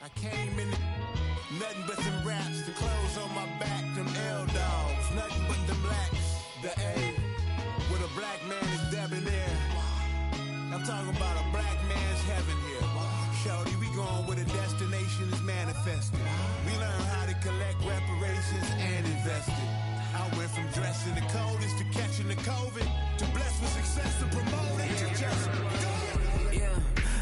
I came in nothing but some raps, the clothes on my back, them L-dogs, nothing but them blacks. The A, with a black man is debonair. I'm talking about a black man's heaven here. Shorty, we going where the destination is manifested. We learn how to collect reparations and invest it. I went from dressing the coldest to catching the COVID, to blessed with success to promote it to just go.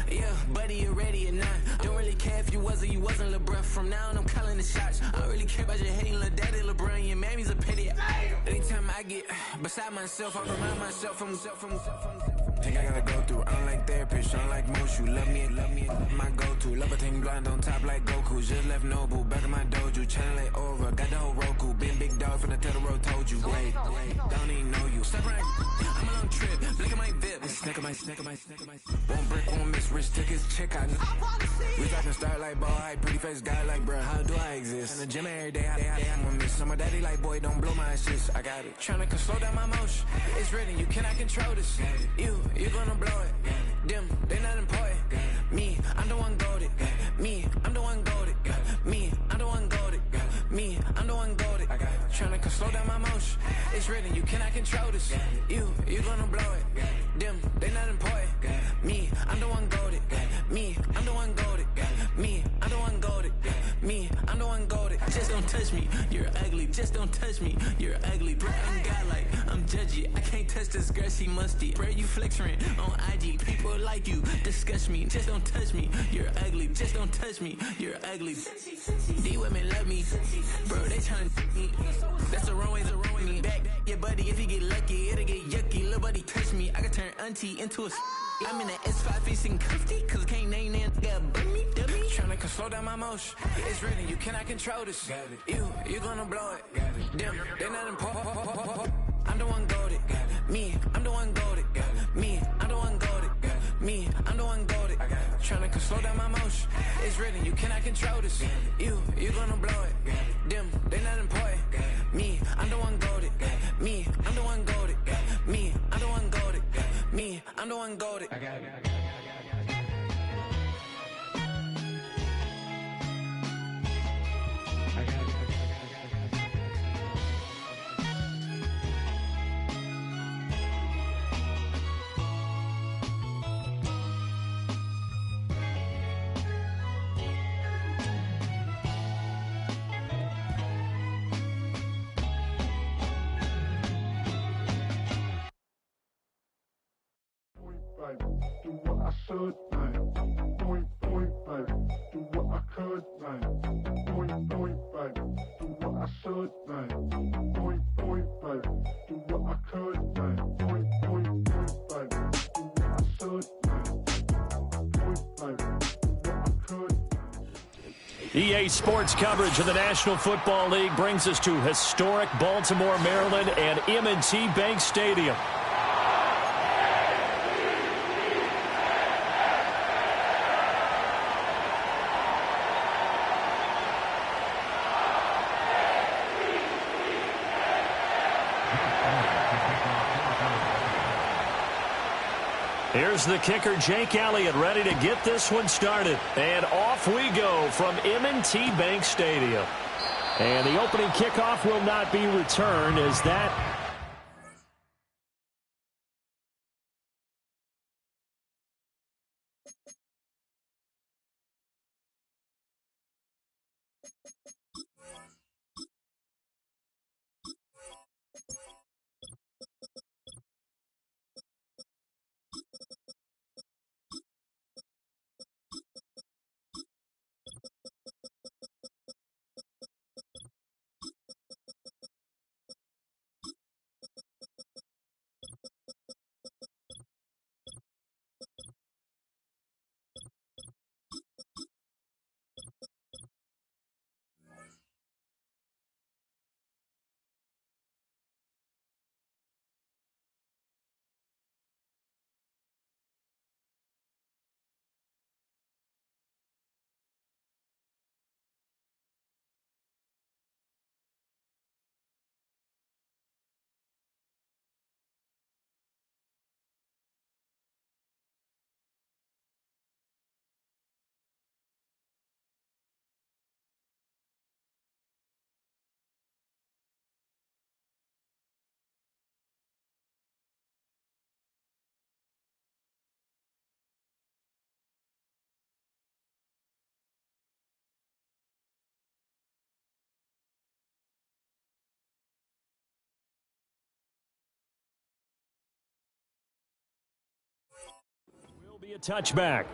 Yeah, buddy, you ready or not? Don't really care if you was or you wasn't, lil' bruh. From now on, I'm calling the shots. I don't really care about your hating, lil' daddy, LeBron. Your mammy's a pity. Anytime I get beside myself, I remind myself from. Think I gotta go through. I don't like therapists, I don't like most. You love me, my go-to. Love a thing blind on top like Goku. Just left Noble, back in my dojo. Channel like Aura, got the whole Roku. Been big dog from the tell the road told you. Wait, don't even know you. Step right, I'm a long trip. Blick at my VIP. Snack of my. One brick, one miss. Rich took his chick out. We talking start like ball hype. Pretty face guy like, bruh, how do I exist? In the gym every day, I'm gonna miss. I'm a daddy like, boy, don't blow my assist. I got it. Tryna slow down my motion. It's written, you cannot control this. You gonna blow it. Them, they not important. Me, I'm the one goated. Me, I'm the one goated. Me, I'm the one goated. Me, I'm the one goated. Tryna slow down my motion. It's written, you cannot control this. You gonna blow it. Them, they not important. Me, I'm the one goated. Me, I'm the one goated. Me, I'm the one goated. Me, I'm the one goated. Just don't touch me, you're ugly. Just don't touch me, you're ugly. Bro, I'm godlike, I'm judgy. I can't touch this girl, she musty. Bro, you flexing on IG. People like you disgust me. Just don't touch me, you're ugly. Just don't touch me, you're ugly. These women love me, bro, they tryna me. That's the wrong way, me back. Yeah, buddy, if you get lucky, it'll get yucky. Little buddy touch me, I can turn auntie into a. I'm in the S5 facing cuffy, cause I can't name that guy but me, dummy. Tryna slow down my motion. It's written, you cannot control this. You gonna blow it. Them, they not important. I'm the one goated. Me, I'm the one goated. Me, I'm the one goated. Me, I'm the one goated. Tryna slow down my motion. It's written, you cannot control this. You gonna blow it. Them, they not important. Me, I'm the one goated. Me, I'm the one goated. Me, I'm the one goated. Me, I'm the one goated. I got it. Do what I should, man. Point, baby. Do what I could, man. Point, baby. Do what I should, man. Point, baby. Do what I could, man. Point, baby. Do what I should, man. Point, baby. Do what I could. EA Sports coverage of the National Football League brings us to historic Baltimore, Maryland, and M&T Bank Stadium. Here's the kicker, Jake Elliott, ready to get this one started. And off we go from M&T Bank Stadium. And the opening kickoff will not be returned as that Be a touchback.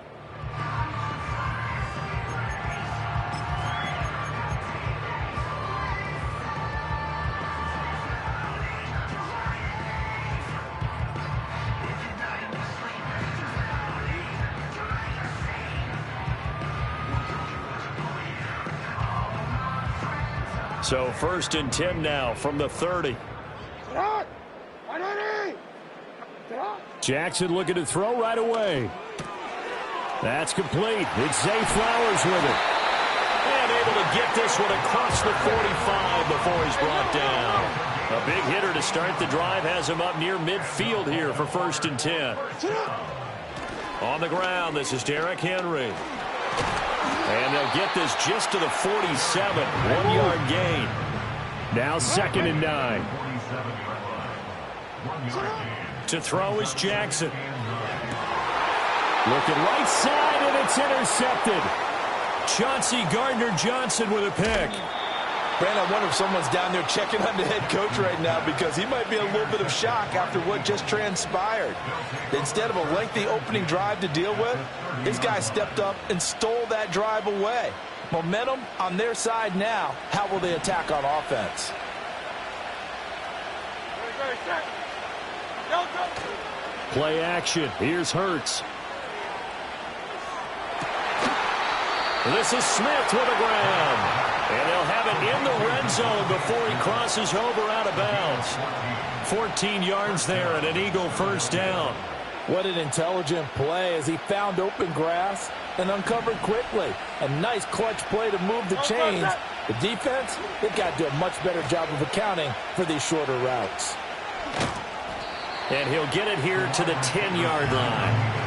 So 1st and 10 now from the 30. Jackson looking to throw right away. That's complete. It's Zay Flowers with it. And able to get this one across the 45 before he's brought down. A big hitter to start the drive has him up near midfield here for 1st and 10. On the ground, this is Derrick Henry. And they'll get this just to the 47. 1-yard gain. Now 2nd and 9. To throw is Jackson. Looking right side, and it's intercepted. Chauncey Gardner-Johnson with a pick. Brandon, I wonder if someone's down there checking on the head coach right now because he might be a little bit of shock after what just transpired. Instead of a lengthy opening drive to deal with, this guy stepped up and stole that drive away. Momentum on their side now. How will they attack on offense? Play action. Here's Hurts. This is Smith with a grab. And they'll have it in the red zone before he crosses over out of bounds. 14 yards there and an Eagle 1st down. What an intelligent play as he found open grass and uncovered quickly. A nice clutch play to move the chains. The defense, they've got to do a much better job of accounting for these shorter routes. And he'll get it here to the 10-yard line.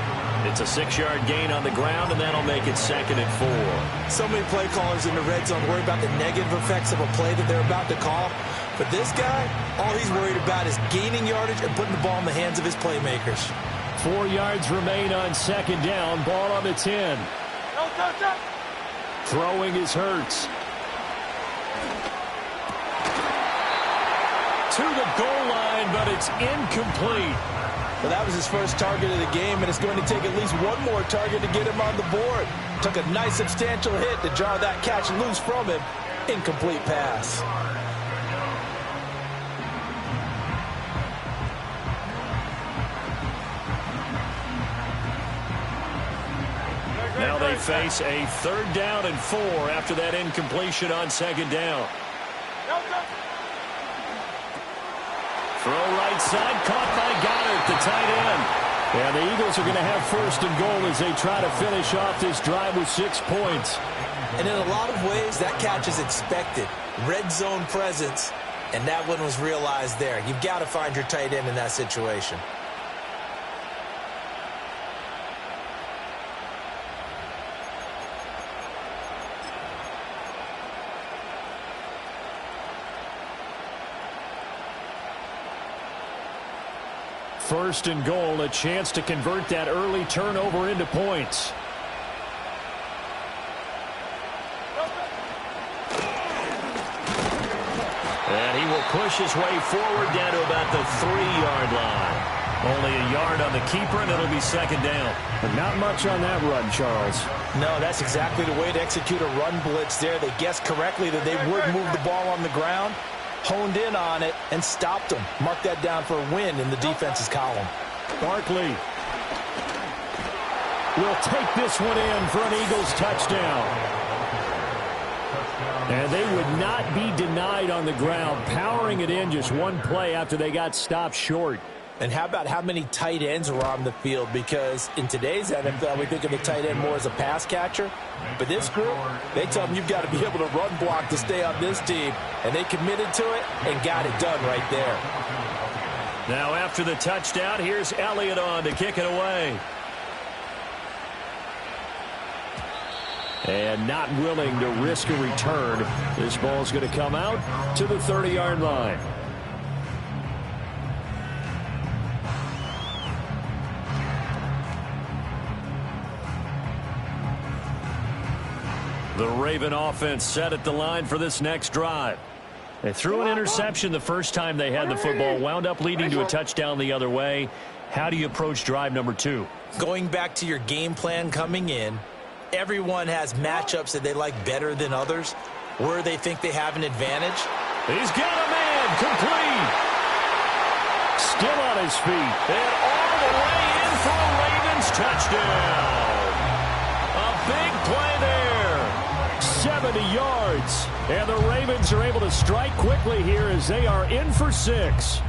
It's a 6-yard gain on the ground, and that'll make it 2nd and 4. So many play callers in the red zone worry about the negative effects of a play that they're about to call. But this guy, all he's worried about is gaining yardage and putting the ball in the hands of his playmakers. 4 yards remain on 2nd down. Ball on the 10. Throwing is Hurts. To the goal line, but it's incomplete. Well, that was his first target of the game, and it's going to take at least one more target to get him on the board. Took a nice substantial hit to jar that catch loose from him. Incomplete pass. Now they face a 3rd down and 4 after that incompletion on 2nd down. Throw right side, caught by Goddard, the tight end. And the Eagles are going to have 1st and goal as they try to finish off this drive with 6 points. And in a lot of ways, that catch is expected. Red zone presence, and that one was realized there. You've got to find your tight end in that situation. First and goal, a chance to convert that early turnover into points. And he will push his way forward down to about the 3-yard line. Only a yard on the keeper, and it'll be 2nd down. But not much on that run, Charles. No, that's exactly the way to execute a run blitz there. They guessed correctly that they would move the ball on the ground, honed in on it, and stopped them. Mark that down for a win in the defense's column. Barkley will take this one in for an Eagles touchdown. And they would not be denied on the ground, powering it in just one play after they got stopped short. And how about how many tight ends are on the field? Because in today's NFL, we think of the tight end more as a pass catcher. But this group, they tell them you've got to be able to run block to stay on this team. And they committed to it and got it done right there. Now after the touchdown, here's Elliott on to kick it away. And not willing to risk a return. This ball's going to come out to the 30-yard line. The Raven offense set at the line for this next drive. They threw an interception the first time they had the football, wound up leading to a touchdown the other way. How do you approach drive number 2? Going back to your game plan coming in, everyone has matchups that they like better than others, where they think they have an advantage. He's got a man, complete. Still on his feet, and all the way in for a Ravens touchdown. A big play there, 70 yards. And the Ravens are able to strike quickly here as they are in for 6.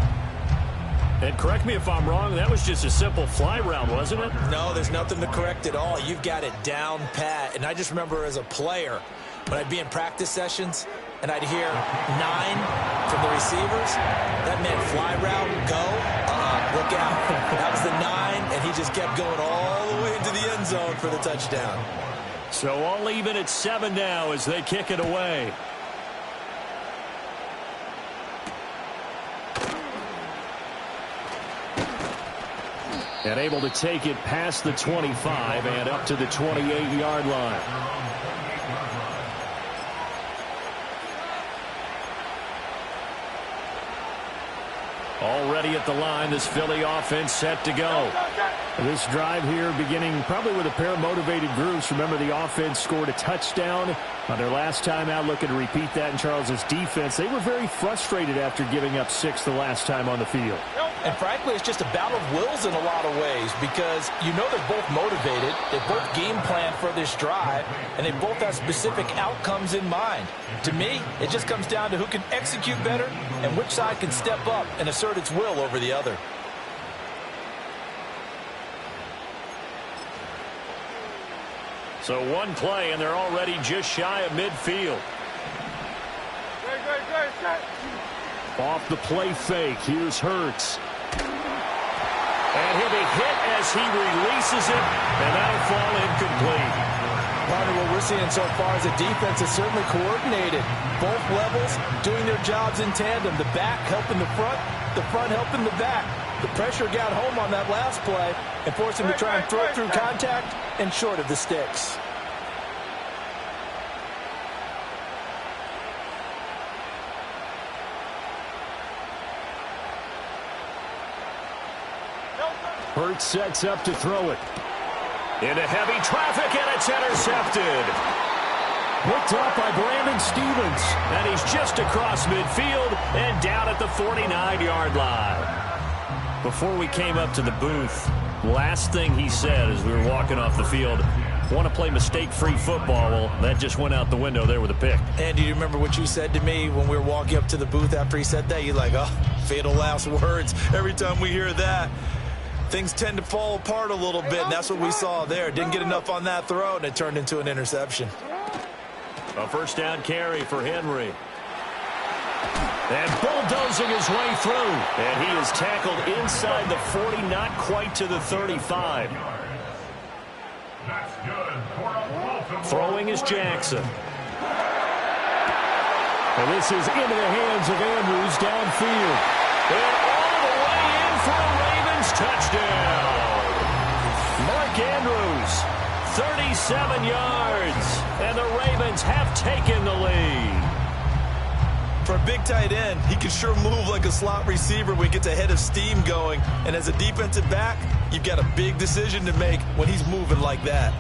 And correct me if I'm wrong, that was just a simple fly route, wasn't it? No, there's nothing to correct at all. You've got it down pat. And I just remember as a player, when I'd be in practice sessions and I'd hear 9 from the receivers, that meant fly route, go, look out. That was the 9, and he just kept going all the way into the end zone for the touchdown. So all even at 7 now as they kick it away. And able to take it past the 25 and up to the 28-yard line. Already at the line, this Philly offense set to go. This drive here beginning probably with a pair of motivated groups. Remember, the offense scored a touchdown on their last time out. Looking to repeat that in Charles's defense. They were very frustrated after giving up 6 the last time on the field. And frankly, it's just a battle of wills in a lot of ways because you know they're both motivated. They both game plan for this drive, and they both have specific outcomes in mind. To me, it just comes down to who can execute better and which side can step up and assert its will over the other. So one play, and they're already just shy of midfield. Off the play fake, here's Hurts. And he'll be hit as he releases it, and that'll fall incomplete. Part of what we're seeing so far is the defense is certainly coordinated. Both levels doing their jobs in tandem. The back helping the front helping the back. The pressure got home on that last play and forced him to try and throw it through contact and short of the sticks. Hurts sets up to throw it. Into heavy traffic, and it's intercepted. Picked up by Brandon Stevens, and he's just across midfield and down at the 49-yard line. Before we came up to the booth, last thing he said as we were walking off the field, want to play mistake-free football. Well, that just went out the window there with a pick. And do you remember what you said to me when we were walking up to the booth after he said that? You're like, oh, fatal last words. Every time we hear that, things tend to fall apart a little bit, and that's what we saw there. Didn't get enough on that throw, and it turned into an interception. A first down carry for Henry. And bulldozing his way through. And he is tackled inside the 40, not quite to the 35. Throwing is Jackson. And this is into the hands of Andrews downfield. And all the way in for a Ravens touchdown. Mark Andrews, 37 yards. And the Ravens have taken the lead. For a big tight end, he can sure move like a slot receiver when he gets a head of steam going. And as a defensive back, you've got a big decision to make when he's moving like that.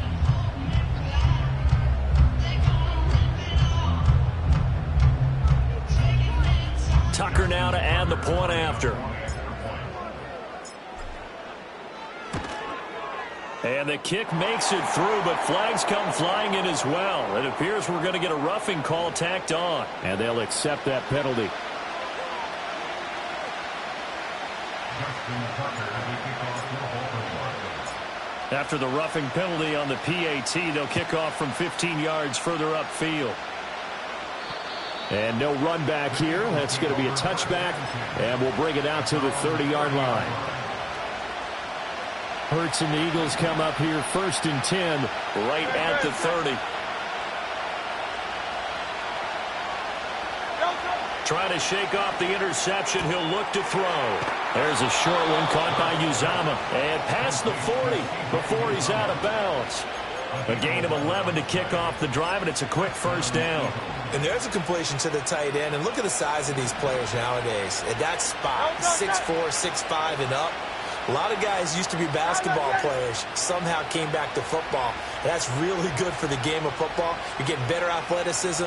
Tucker now to add the point after. And the kick makes it through, but flags come flying in as well. It appears we're going to get a roughing call tacked on, and they'll accept that penalty. After the roughing penalty on the PAT, they'll kick off from 15 yards further upfield. And no run back here. That's going to be a touchback, and we'll bring it out to the 30-yard line. Hurts and the Eagles come up here 1st and 10, right at the 30. Trying to shake off the interception. He'll look to throw. There's a short one caught by Uzama. And past the 40 before he's out of bounds. A gain of 11 to kick off the drive, and it's a quick first down. And there's a completion to the tight end. And look at the size of these players nowadays. At that spot, 6'4", 6'5", and up. A lot of guys used to be basketball players, somehow came back to football. And that's really good for the game of football. You're getting better athleticism,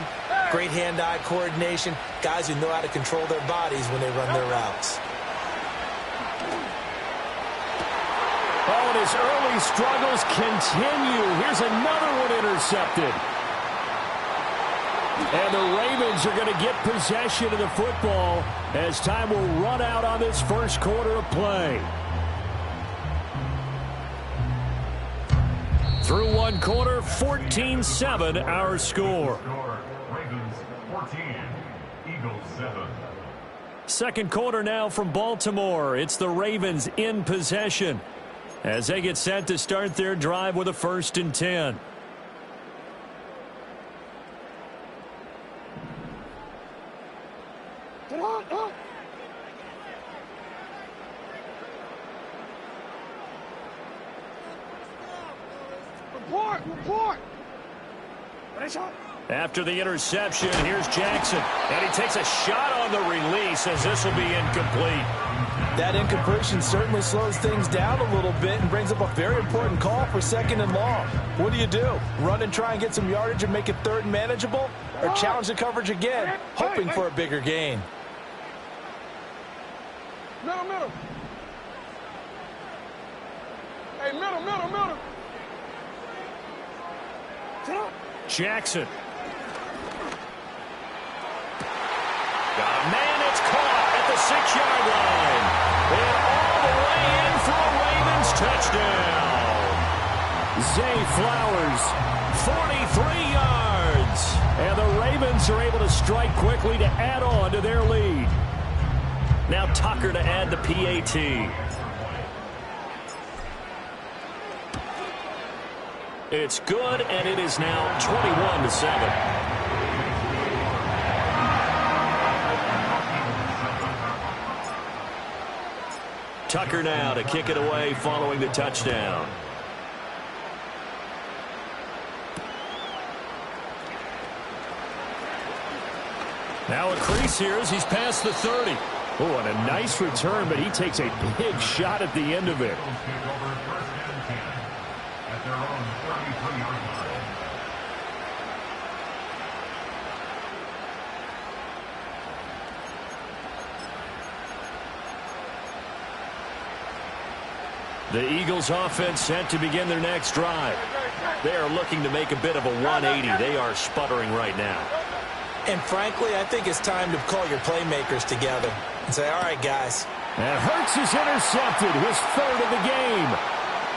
great hand-eye coordination, guys who know how to control their bodies when they run their routes. Oh, and his early struggles continue. Here's another one intercepted. And the Ravens are going to get possession of the football as time will run out on this first quarter of play. Through one quarter, 14-7 our score. Ravens 14, Eagles 7. Second quarter now from Baltimore. It's the Ravens in possession as they get set to start their drive with a 1st and 10. Report! After the interception, here's Jackson. And he takes a shot on the release as this will be incomplete. That incompletion certainly slows things down a little bit and brings up a very important call for 2nd and long. What do? Run and try and get some yardage and make it 3rd and manageable? Or challenge the coverage again, hoping for a bigger gain? Middle. Hey, middle. Jackson. Got a man, it's caught at the 6-yard line. And all the way in for a Ravens touchdown. Zay Flowers, 43 yards. And the Ravens are able to strike quickly to add on to their lead. Now Tucker to add the PAT. It's good, and it is now 21-7. Tucker now to kick it away following the touchdown. Now a crease here as he's past the 30. Oh, and a nice return, but he takes a big shot at the end of it. The Eagles offense set to begin their next drive. They are looking to make a bit of a 180. They are sputtering right now. And frankly, I think it's time to call your playmakers together and say, all right, guys. And Hurts is intercepted, his 3rd of the game.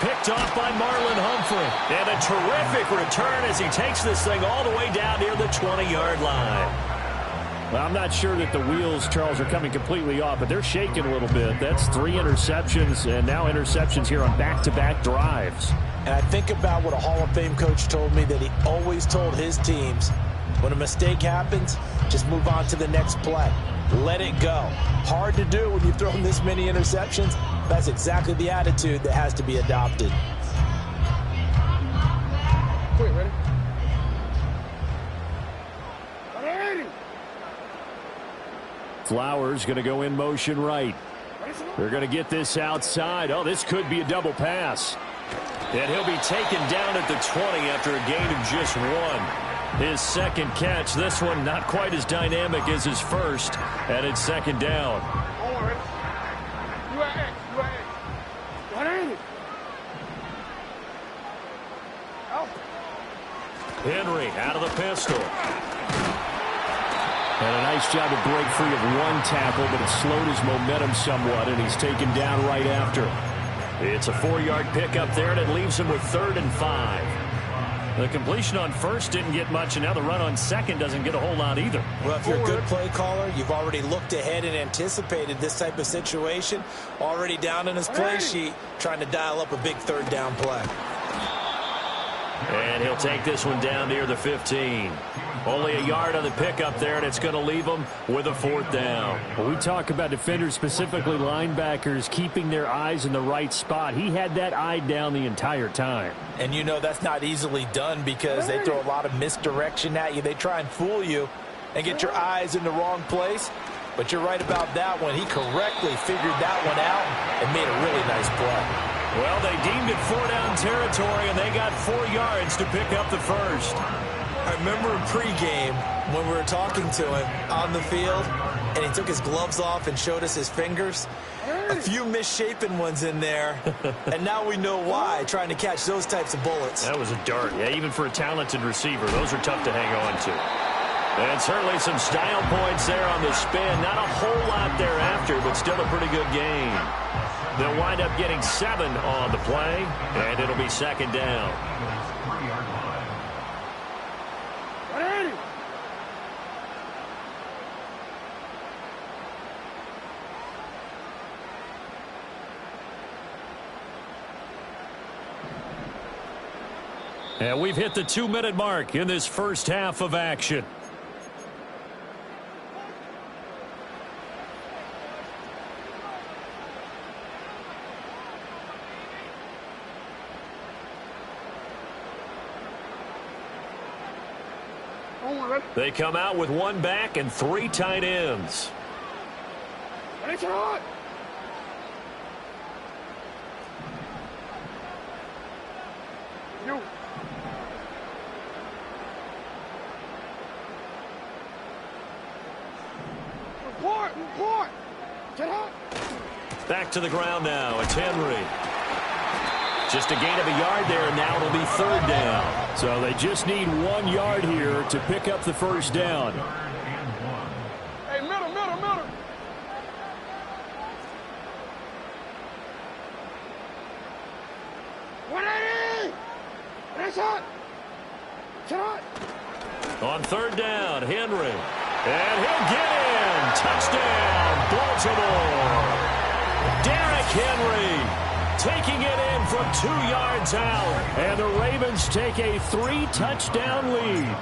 Picked off by Marlon Humphrey. And a terrific return as he takes this thing all the way down near the 20-yard line. Well, I'm not sure that the wheels, Charles, are coming completely off, but they're shaking a little bit. That's 3 interceptions, and now interceptions here on back-to-back drives. And I think about what a Hall of Fame coach told me that he always told his teams, when a mistake happens, just move on to the next play. Let it go. Hard to do when you've thrown this many interceptions. That's exactly the attitude that has to be adopted. Quick, ready? Flowers going to go in motion right. They're going to get this outside. Oh, this could be a double pass. And he'll be taken down at the 20 after a gain of just 1. His 2nd catch. This one not quite as dynamic as his first. And it's 2nd down. Henry out of the pistol. And a nice job to break free of 1 tackle, but it slowed his momentum somewhat, and he's taken down right after. It's a 4-yard pickup there, and it leaves him with 3rd and 5. The completion on 1st didn't get much, and now the run on 2nd doesn't get a whole lot either. Well, if you're a good play caller, you've already looked ahead and anticipated this type of situation. Already down in his play sheet, trying to dial up a big 3rd down play. And he'll take this one down near the 15. Only a yard on the pickup there, and it's going to leave them with a 4th down. Well, we talk about defenders, specifically linebackers, keeping their eyes in the right spot. He had that eye down the entire time. And you know that's not easily done because they throw a lot of misdirection at you. They try and fool you and get your eyes in the wrong place. But you're right about that one. He correctly figured that one out and made a really nice play. Well, they deemed it 4-down territory, and they got 4 yards to pick up the first. I remember in pregame when we were talking to him on the field, and he took his gloves off and showed us his fingers. A few misshapen ones in there, and now we know why, trying to catch those types of bullets. That was a dart. Yeah, even for a talented receiver, those are tough to hang on to. And certainly some style points there on the spin. Not a whole lot thereafter, but still a pretty good game. They'll wind up getting 7 on the play, and it'll be 2nd down. And we've hit the 2-minute mark in this first half of action. They come out with 1 back and 3 tight ends. Back to the ground now. It's Henry. Just a gain of a yard there, and now it'll be 3rd down. So they just need 1 yard here to pick up the first down. Hey, middle. On 3rd down, Henry. And he'll get in. Touchdown, Baltimore. Derrick Henry taking it in from 2 yards out. And the Ravens take a 3-touchdown lead.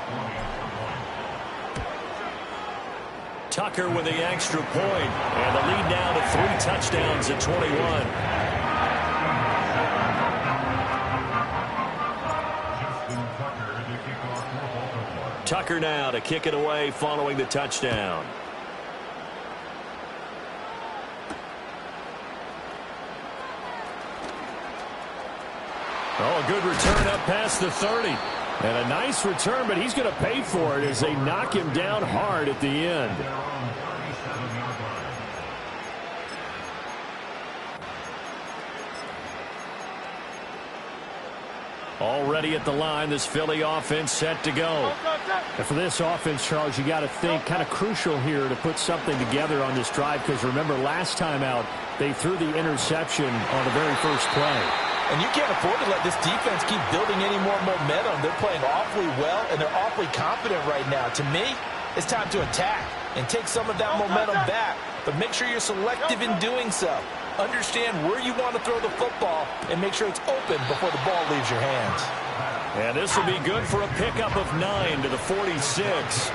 Tucker with the extra point. And the lead now to 3 touchdowns at 21. Tucker now to kick it away following the touchdown. Oh, a good return up past the 30. And a nice return, but he's going to pay for it as they knock him down hard at the end. Already at the line, this Philly offense set to go. And for this offense, Charles, you got to think kind of crucial here to put something together on this drive, because remember last time out, they threw the interception on the very first play. And you can't afford to let this defense keep building any more momentum. They're playing awfully well, and they're awfully confident right now. To me, it's time to attack and take some of that momentum back. But make sure you're selective in doing so. Understand where you want to throw the football and make sure it's open before the ball leaves your hands. And this will be good for a pickup of 9 to the 46.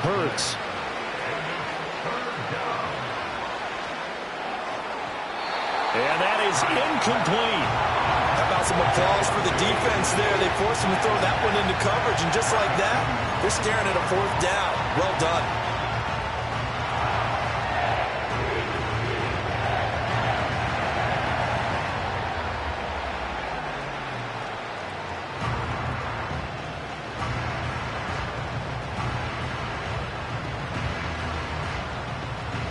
Hurts. And that is incomplete. How about some applause for the defense there? They forced him to throw that one into coverage, and just like that, they're staring at a 4th down. Well done.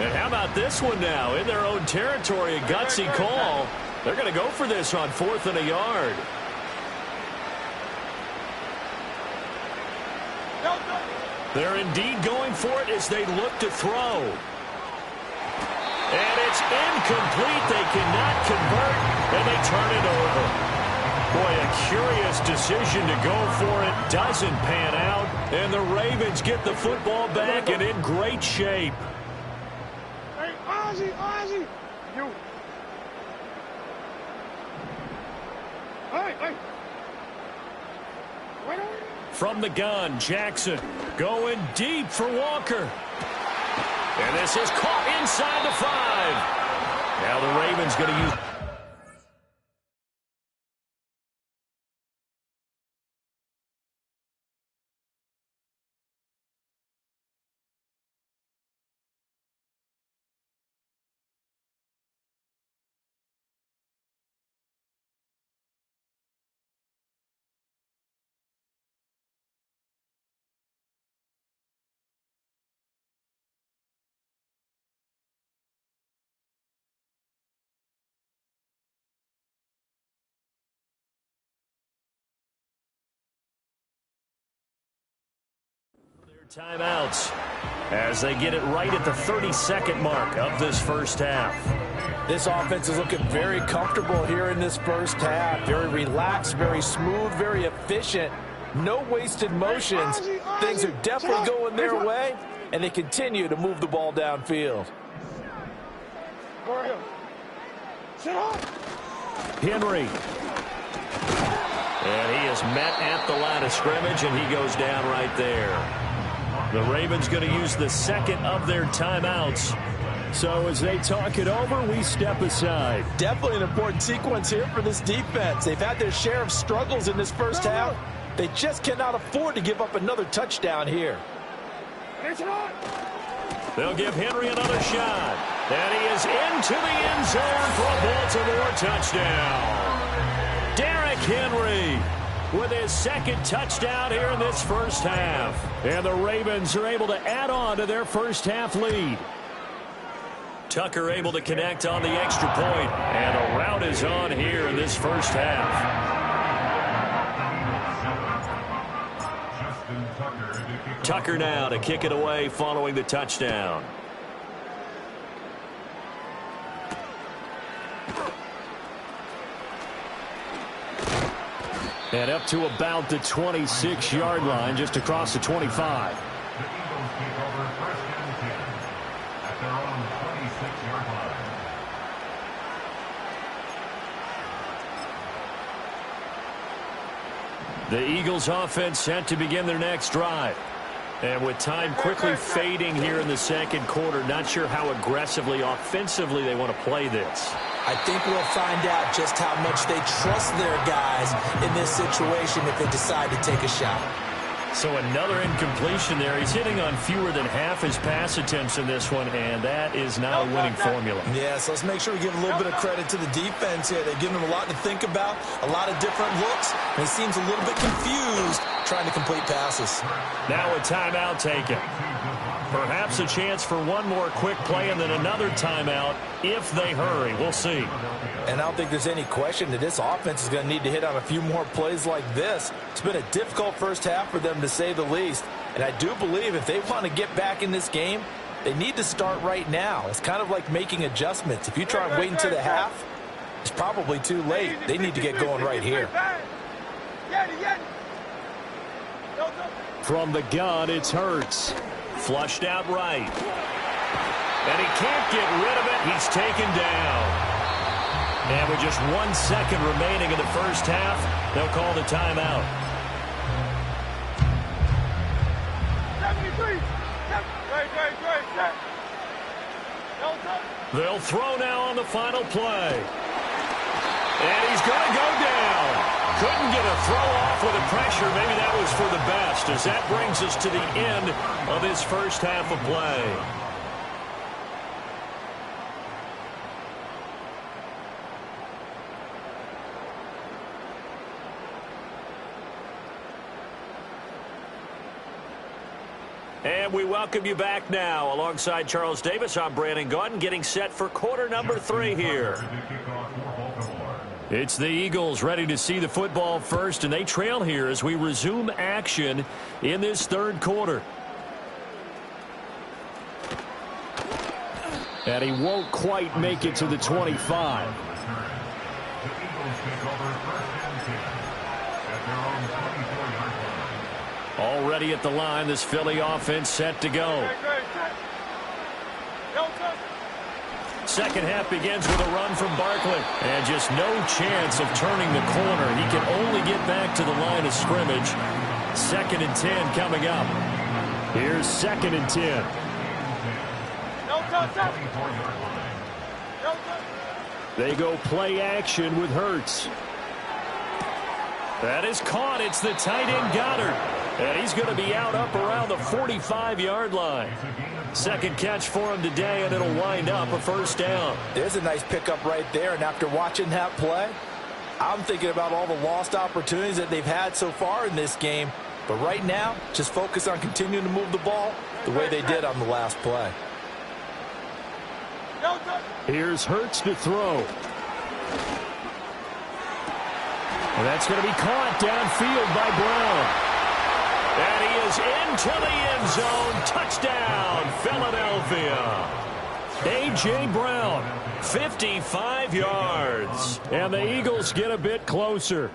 And how about this one now? In their own territory, a gutsy call. They're going to go for this on 4th and a yard. They're indeed going for it as they look to throw. And it's incomplete. They cannot convert, and they turn it over. Boy, a curious decision to go for it. Doesn't pan out, and the Ravens get the football back and in great shape. Ozzy, you. From the gun, Jackson going deep for Walker. And this is caught inside the 5. Now the Ravens going to use... timeouts as they get it right at the 32nd mark of this first half. This offense is looking very comfortable here in this first half. Very relaxed, very smooth, very efficient. No wasted motions. Things are definitely going their way, and they continue to move the ball downfield. Henry. And he is met at the line of scrimmage, and he goes down right there. The Ravens going to use the second of their timeouts. So as they talk it over, we step aside. Definitely an important sequence here for this defense. They've had their share of struggles in this first half. They just cannot afford to give up another touchdown here. They'll give Henry another shot. And he is into the end zone for a Baltimore touchdown. Derrick Henry with his second touchdown here in this first half. And the Ravens are able to add on to their first half lead. Tucker able to connect on the extra point, and a rout is on here in this first half. Tucker now to kick it away following the touchdown. And up to about the 26-yard line, just across the 25. The Eagles offense set to begin their next drive. And with time quickly fading here in the second quarter, not sure how aggressively, offensively they want to play this. I think we'll find out just how much they trust their guys in this situation if they decide to take a shot. So another incompletion there. He's hitting on fewer than half his pass attempts in this one, and that is not a winning formula. Yeah, so let's make sure we give a little bit of credit to the defense here. They've given him a lot to think about, a lot of different looks, and he seems a little bit confused trying to complete passes. Now a timeout taken. Perhaps a chance for one more quick play and then another timeout if they hurry. We'll see. And I don't think there's any question that this offense is going to need to hit on a few more plays like this. It's been a difficult first half for them, to say the least. And I do believe if they want to get back in this game, they need to start right now. It's kind of like making adjustments. If you try and wait until the half, it's probably too late. They need to get going right here. From the gun, it's Hurts. Flushed out right. And he can't get rid of it. He's taken down. And with just 1 second remaining in the first half, they'll call the timeout. They'll throw now on the final play. And he's going to go down. Couldn't get a throw off with the pressure. Maybe that was for the best, as that brings us to the end of this first half of play. And we welcome you back now. Alongside Charles Davis, I'm Brandon Gaudin, getting set for quarter number 3 here. It's the Eagles ready to see the football first, and they trail here as we resume action in this third quarter. And he won't quite make it to the 25. Already at the line, this Philly offense set to go. Second half begins with a run from Barkley. And just no chance of turning the corner. He can only get back to the line of scrimmage. 2nd and 10 coming up. Here's 2nd and 10. They go play action with Hurts. That is caught. It's the tight end Goddard. And he's going to be out up around the 45-yard line. Second catch for him today, and it'll wind up a first down. There's a nice pickup right there, and after watching that play, I'm thinking about all the lost opportunities that they've had so far in this game. But right now, just focus on continuing to move the ball the way they did on the last play. Here's Hurts to throw. And that's going to be caught downfield by Brown. And he is into the end zone. Touchdown, Philadelphia. A.J. Brown, 55 yards. And the Eagles get a bit closer.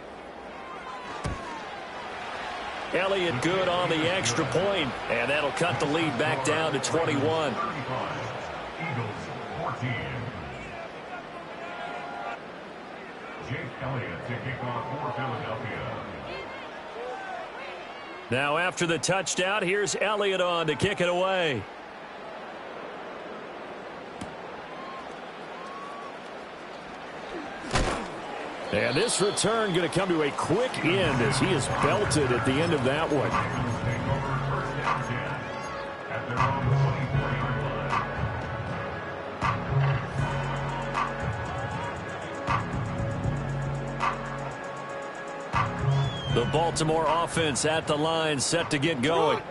Elliott good on the extra point, and that'll cut the lead back down to 21. Now after the touchdown, here's Elliott on to kick it away. And this return going to come to a quick end as he is belted at the end of that one. The Baltimore offense at the line, set to get going.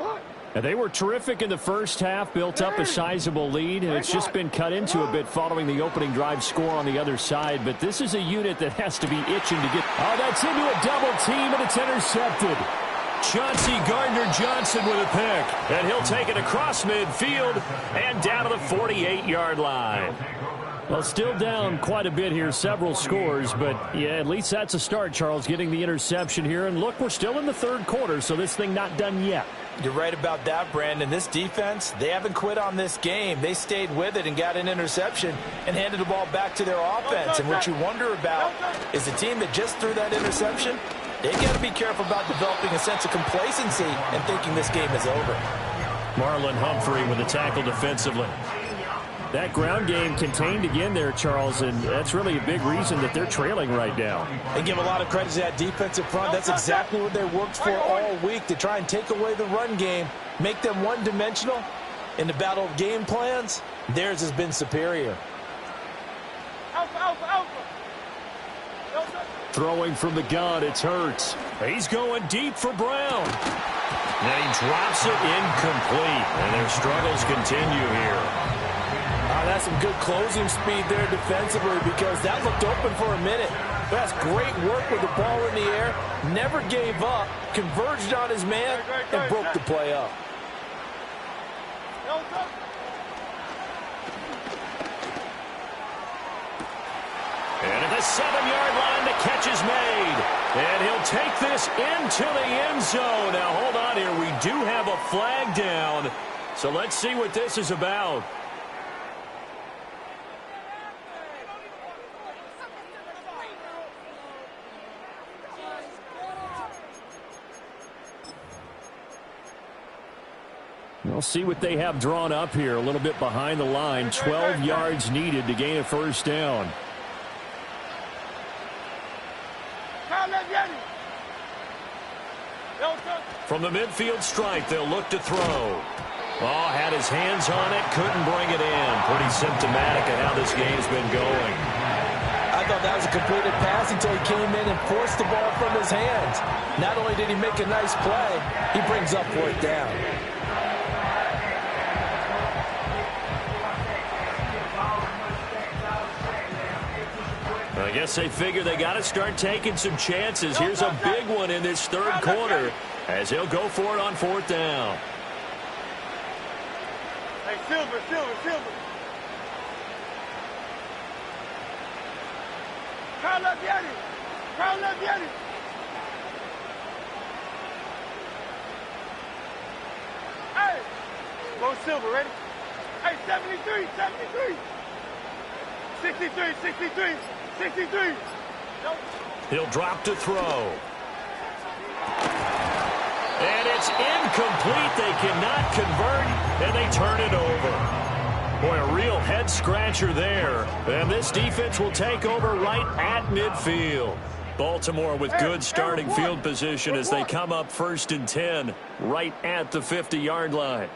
And they were terrific in the first half, built up a sizable lead, and it's just been cut into a bit following the opening drive score on the other side. But this is a unit that has to be itching to get... Oh, that's into a double team, and it's intercepted. Chauncey Gardner-Johnson with a pick, and he'll take it across midfield and down to the 48-yard line. Well, still down quite a bit here, several scores, but yeah, at least that's a start, Charles, getting the interception here. And look, we're still in the third quarter, so this thing not done yet. You're right about that, Brandon. This defense, they haven't quit on this game. They stayed with it and got an interception and handed the ball back to their offense. And what you wonder about is the team that just threw that interception, they got to be careful about developing a sense of complacency and thinking this game is over. Marlon Humphrey with a tackle defensively. That ground game contained again there, Charles, and that's really a big reason that they're trailing right now. They give a lot of credit to that defensive front. That's exactly what they worked for all week, to try and take away the run game, make them one-dimensional. In the battle of game plans, theirs has been superior. Throwing from the gun, it's Hurts. He's going deep for Brown. Then he drops it incomplete, and their struggles continue here. That's some good closing speed there defensively, because that looked open for a minute. That's great work with the ball in the air. Never gave up, converged on his man, and broke the play up. And at the 7-yard line, the catch is made. And he'll take this into the end zone. Now, hold on here. We do have a flag down. So let's see what this is about. We'll see what they have drawn up here. A little bit behind the line. 12 yards needed to gain a first down. From the midfield stripe, they'll look to throw. Oh, had his hands on it, couldn't bring it in. Pretty symptomatic of how this game's been going. I thought that was a completed pass until he came in and forced the ball from his hands. Not only did he make a nice play, he brings up fourth down. I guess they figure they got to start taking some chances. Here's a big one in this third quarter as he'll go for it on fourth down. Hey, Silver. Crown up, Yeti. Hey, go Silver, ready? Hey, 73. 63, 63, 63. He'll drop to throw. And it's incomplete. They cannot convert, and they turn it over. Boy, a real head-scratcher there. And this defense will take over right at midfield. Baltimore with good starting field position as they come up 1st and 10 right at the 50-yard line.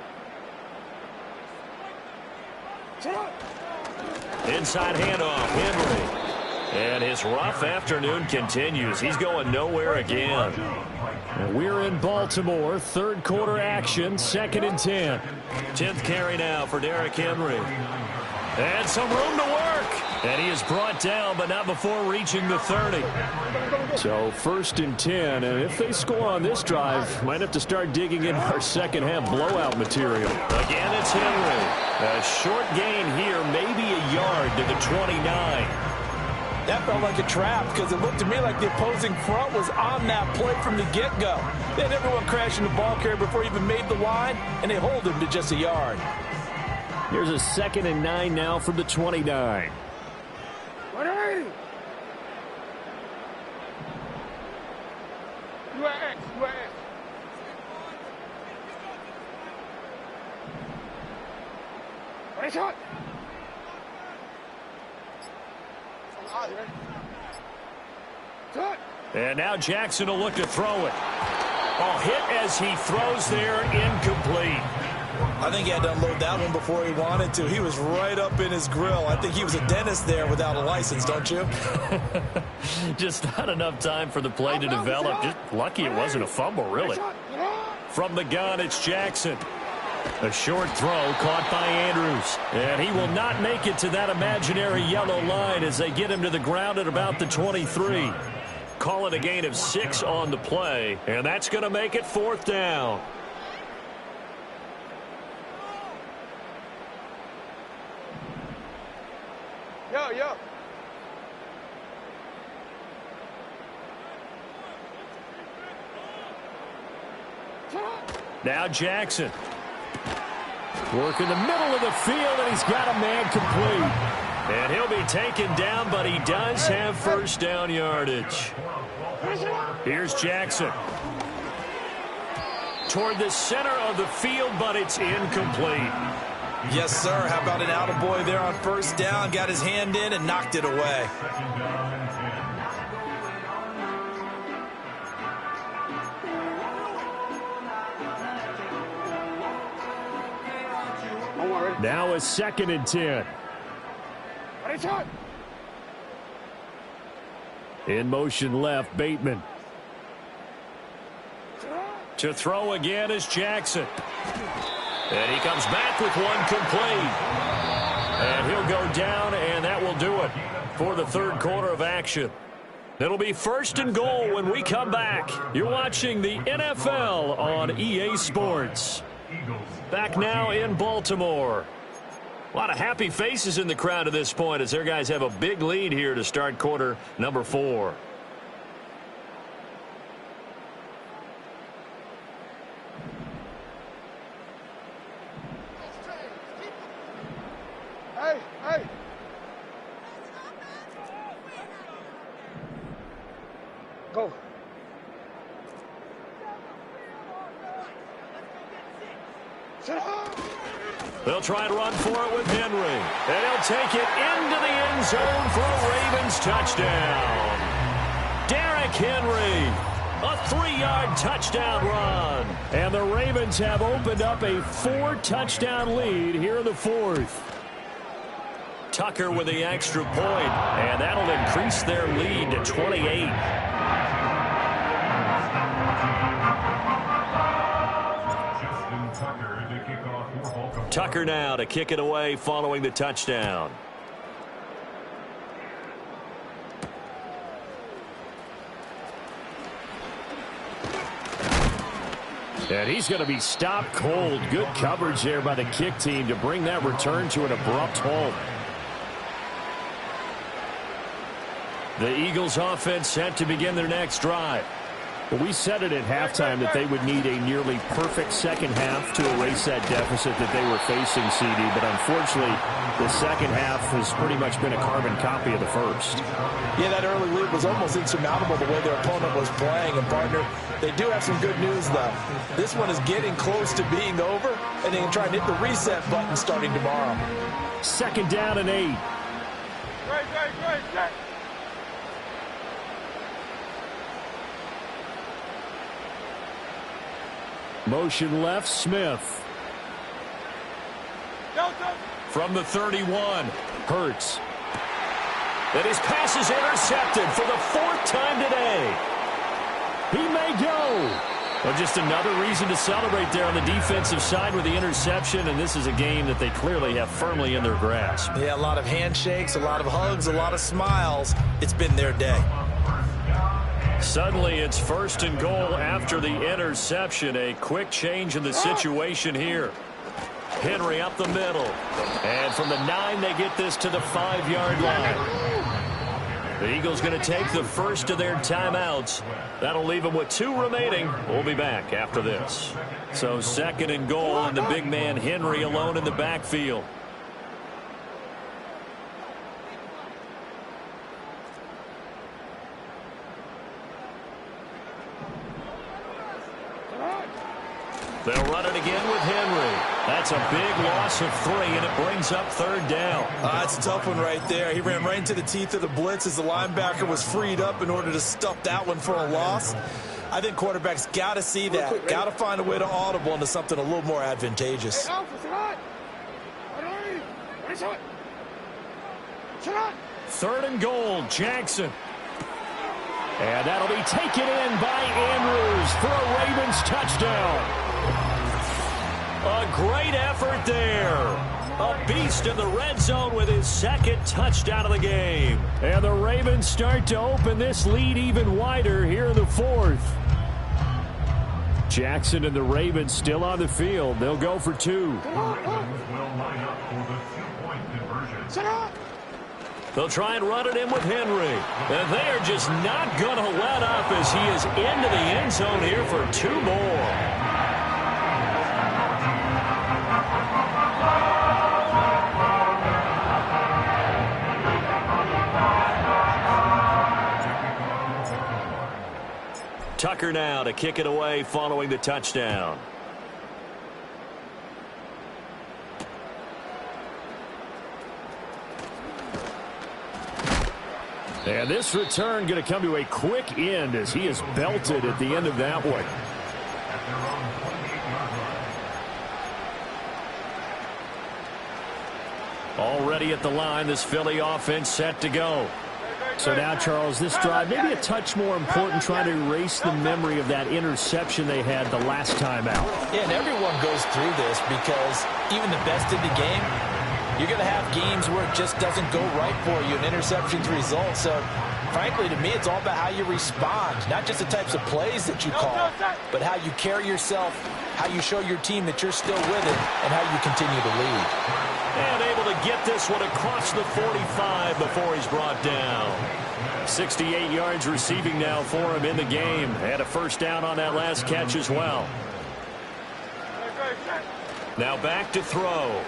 Inside handoff, Henry. And his rough afternoon continues. He's going nowhere again. And we're in Baltimore, 3rd quarter action, 2nd and 10. 10th carry now for Derrick Henry. And some room to work. And he is brought down, but not before reaching the 30. So 1st and 10, and if they score on this drive, might have to start digging into our second-half blowout material. Again, it's Henry. A short gain here, maybe a yard to the 29. That felt like a trap because it looked to me like the opposing front was on that play from the get-go. They had everyone crashing the ball carrier before he even made the line, and they hold him to just a yard. Here's a 2nd and 9 now from the 29. You at X, you at X. Ready, shot. And now Jackson will look to throw it. Oh, hit as he throws there, incomplete. I think he had to unload that one before he wanted to. He was right up in his grill. I think he was a dentist there without a license, don't you? Just not enough time for the play to develop. Just lucky it wasn't a fumble, really. From the gun, it's Jackson. A short throw caught by Andrews. And he will not make it to that imaginary yellow line as they get him to the ground at about the 23. Call it a gain of 6 on the play. And that's going to make it 4th down. Yo. Now Jackson. Work in the middle of the field, and he's got a man complete. And he'll be taken down, but he does have 1st down yardage. Here's Jackson. Toward the center of the field, but it's incomplete. Yes, sir. How about an attaboy there on 1st down? Got his hand in and knocked it away. Now a 2nd and 10. Ready, shot. In motion left, Bateman. To throw again is Jackson. And he comes back with one complete. And he'll go down, and that will do it for the 3rd quarter of action. It'll be 1st and goal when we come back. You're watching the NFL on EA Sports. Back now in Baltimore. A lot of happy faces in the crowd at this point as their guys have a big lead here to start quarter number 4. Hey. Go. They'll try to run for it with Henry. And he'll take it into the end zone for a Ravens touchdown. Derrick Henry, a 3-yard touchdown run. And the Ravens have opened up a 4-touchdown lead here in the 4th. Tucker with the extra point, and that'll increase their lead to 28. Tucker now to kick it away following the touchdown. And he's going to be stopped cold. Good coverage there by the kick team to bring that return to an abrupt halt. The Eagles offense set to begin their next drive. Well, we said it at halftime that they would need a nearly perfect second half to erase that deficit that they were facing, CD. But unfortunately, the second half has pretty much been a carbon copy of the first. Yeah, that early lead was almost insurmountable the way their opponent was playing. And, partner, they do have some good news, though. This one is getting close to being over, and they can try and hit the reset button starting tomorrow. Second down and 8. Great. Motion left, Smith. From the 31. Hurts. And his pass is intercepted for the 4th time today. He may go. Well, just another reason to celebrate there on the defensive side with the interception, and this is a game that they clearly have firmly in their grasp. Yeah, a lot of handshakes, a lot of hugs, a lot of smiles. It's been their day. Suddenly, it's 1st and goal after the interception. A quick change in the situation here. Henry up the middle. And from the 9, they get this to the 5-yard line. The Eagles going to take the first of their timeouts. That'll leave them with 2 remaining. We'll be back after this. So 2nd and goal, and the big man Henry alone in the backfield. They'll run it again with Henry. That's a big loss of 3, and it brings up 3rd down. That's a tough one right there. He ran right into the teeth of the blitz as the linebacker was freed up in order to stuff that one for a loss. I think quarterbacks got to see that. Got to find a way to audible into something a little more advantageous. 3rd and goal, Jackson. And that'll be taken in by Andrews for a Ravens touchdown. A great effort there. A beast in the red zone with his 2nd touchdown of the game. And the Ravens start to open this lead even wider here in the 4th. Jackson and the Ravens still on the field. They'll go for 2. They'll try and run it in with Henry. And they are just not going to let up as he is into the end zone here for 2 more. Tucker now to kick it away following the touchdown. And this return going to come to a quick end as he is belted at the end of that one. Already at the line, this Philly offense set to go. So now, Charles, this drive maybe a touch more important, trying to erase the memory of that interception they had the last time out. Yeah, and everyone goes through this because even the best in the game, you're going to have games where it just doesn't go right for you, and interceptions result. So, frankly, to me, it's all about how you respond, not just the types of plays that you call, but how you carry yourself, how you show your team that you're still with it, and how you continue to lead. And able to get this one across the 45 before he's brought down. 68 yards receiving now for him in the game. Had a 1st down on that last catch as well. Now back to throw.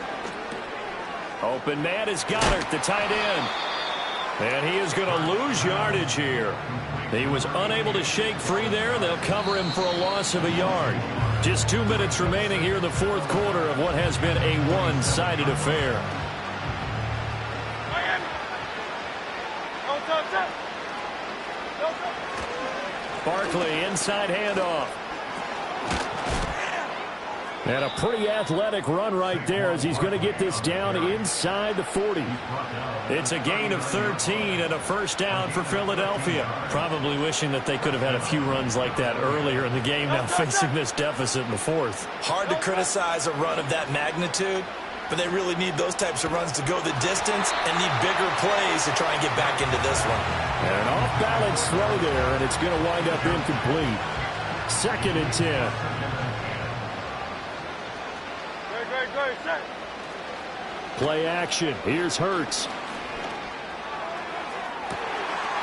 Open man is Goddard, the tight end. And he is going to lose yardage here. He was unable to shake free there. They'll cover him for a loss of a yard. Just 2 minutes remaining here in the 4th quarter of what has been a one-sided affair. Barkley inside handoff. And a pretty athletic run right there as he's going to get this down inside the 40. It's a gain of 13 and a 1st down for Philadelphia. Probably wishing that they could have had a few runs like that earlier in the game, now facing this deficit in the 4th. Hard to criticize a run of that magnitude, but they really need those types of runs to go the distance and need bigger plays to try and get back into this one. And an off-balance throw there, and it's going to wind up incomplete. 2nd and 10. Play action. Here's Hurts.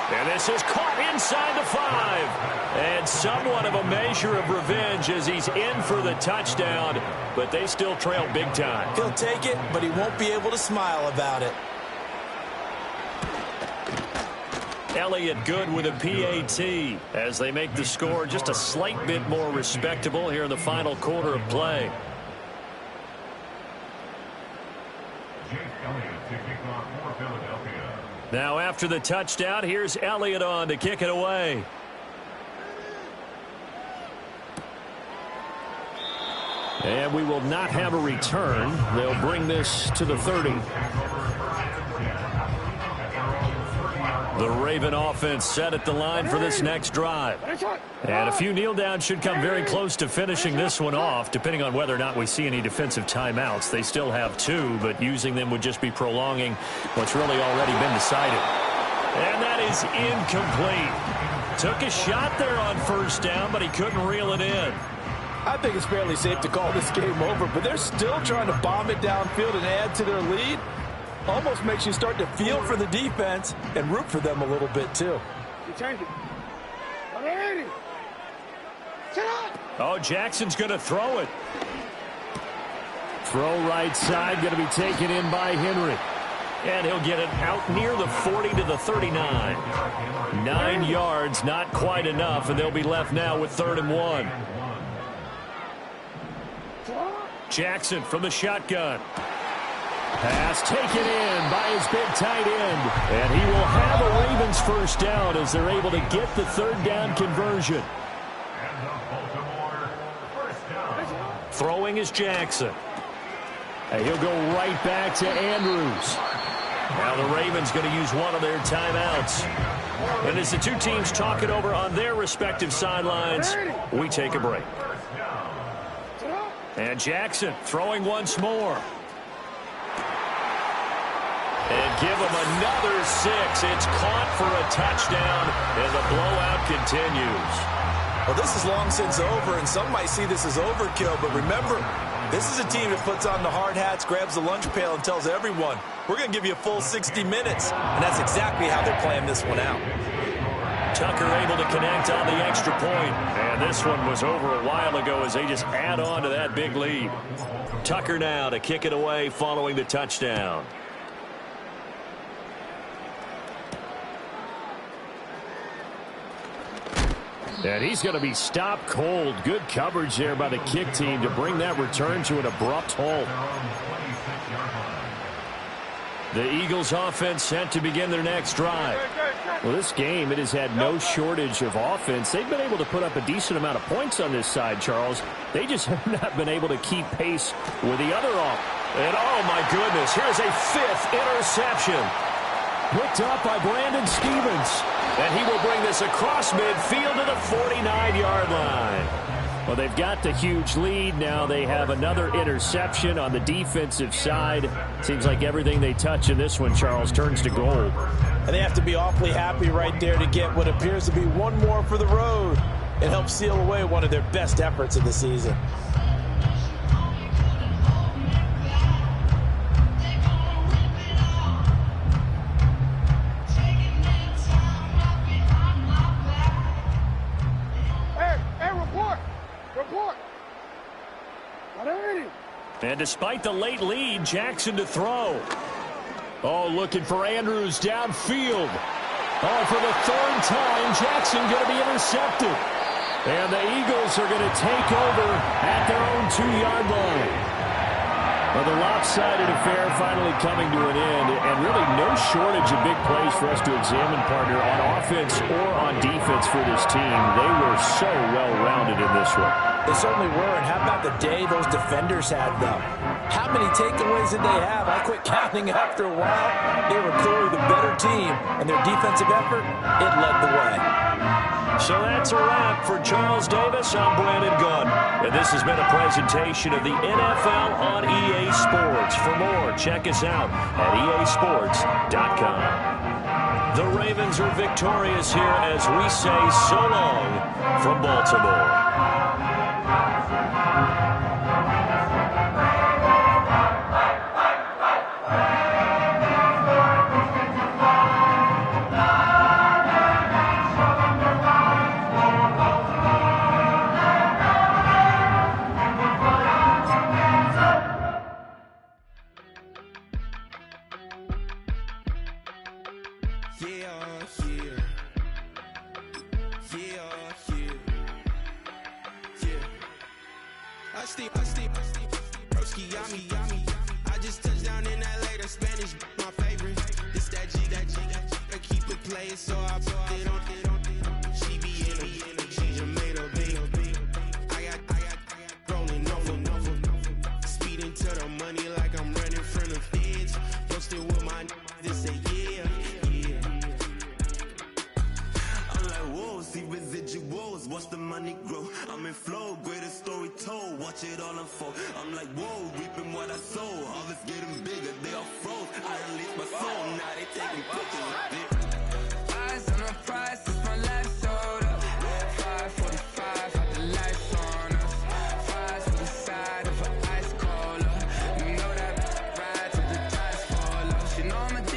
And this is caught inside the 5. And somewhat of a measure of revenge as he's in for the touchdown, but they still trail big time. He'll take it, but he won't be able to smile about it. Elliott good with a PAT as they make the score just a slight bit more respectable here in the final quarter of play. Now after the touchdown, here's Elliott on to kick it away. And we will not have a return. They'll bring this to the 30. The Raven offense set at the line for this next drive. And a few kneel downs should come very close to finishing this one off, depending on whether or not we see any defensive timeouts. They still have 2, but using them would just be prolonging what's really already been decided. And that is incomplete. Took a shot there on first down, but he couldn't reel it in. I think it's fairly safe to call this game over, but they're still trying to bomb it downfield and add to their lead. Almost makes you start to feel for the defense and root for them a little bit, too. Oh, Jackson's going to throw it. Throw right side, going to be taken in by Henry. And he'll get it out near the 40 to the 39. 9 yards, not quite enough, and they'll be left now with 3rd and 1. Jackson from the shotgun. Pass taken in by his big tight end. And he will have a Ravens first down as they're able to get the 3rd down conversion. Throwing is Jackson. And he'll go right back to Andrews. Now the Ravens going to use one of their timeouts. And as the two teams talk it over on their respective sidelines, we take a break. And Jackson throwing once more. And give him another 6. It's caught for a touchdown, and the blowout continues. Well, this is long since over, and some might see this as overkill, but remember, this is a team that puts on the hard hats, grabs the lunch pail, and tells everyone, we're going to give you a full 60 minutes. And that's exactly how they're playing this one out. Tucker able to connect on the extra point. And this one was over a while ago as they just add on to that big lead. Tucker now to kick it away following the touchdown. And he's going to be stopped cold. Good coverage there by the kick team to bring that return to an abrupt halt. The Eagles offense set to begin their next drive. Well, this game, it has had no shortage of offense. They've been able to put up a decent amount of points on this side, Charles. They just have not been able to keep pace with the other offense. And oh my goodness, here's a 5th interception. Picked up by Brandon Stevens. And he will bring this across midfield to the 49-yard line. Well, they've got the huge lead. Now they have another interception on the defensive side. Seems like everything they touch in this one, Charles, turns to gold. And they have to be awfully happy right there to get what appears to be one more for the road and help seal away one of their best efforts of the season. And despite the late lead, Jackson to throw. Oh, looking for Andrews downfield. Oh, for the 3rd time, Jackson going to be intercepted. And the Eagles are going to take over at their own 2-yard line. Well, the lopsided affair finally coming to an end, and really no shortage of big plays for us to examine, partner, on offense or on defense for this team. They were so well-rounded in this one. They certainly were, and how about the day those defenders had, though? How many takeaways did they have? I quit counting after a while. They were clearly the better team, and their defensive effort, it led the way. So that's a wrap for Charles Davis. I'm Brandon Gunn, and this has been a presentation of the NFL on EA Sports. For more, check us out at easports.com. The Ravens are victorious here as we say so long from Baltimore. I just touched down in LA, the Spanish, my favorite. This that G, I keep it playing, so I put it on. She be in the she just made a beat. I got rolling over, speeding to the money like I'm running from the feds. Posted with my this say yeah. I'm like, whoa, see residuals, watch the money grow. I'm in flow, greatest story told, watch it all unfold. I'm like, whoa, reaping what I sow. All is getting bigger, they all froze. I released my soul, now they taking pictures of it. Eyes on the prize, it's my life sold up. 5:45, got the lights on us. Fries for the side of an ice cola. You know that ride till the tires fall off. She know I'm a D,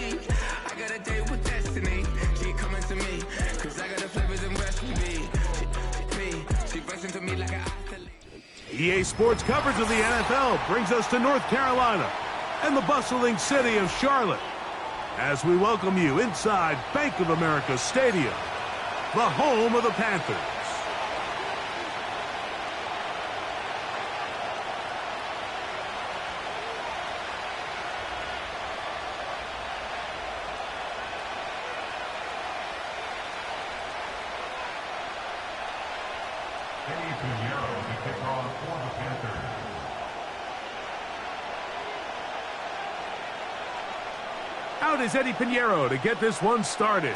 I got a date with destiny. She coming to me, cause I got the flavors and recipe. She racing to me like an athlete. EA Sports coverage of the NFL brings us to North Carolina and the bustling city of Charlotte as we welcome you inside Bank of America Stadium, the home of the Panthers. Out is Eddie Pinheiro to get this one started.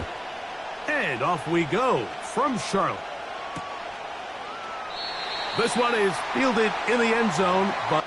And off we go from Charlotte. This one is fielded in the end zone, but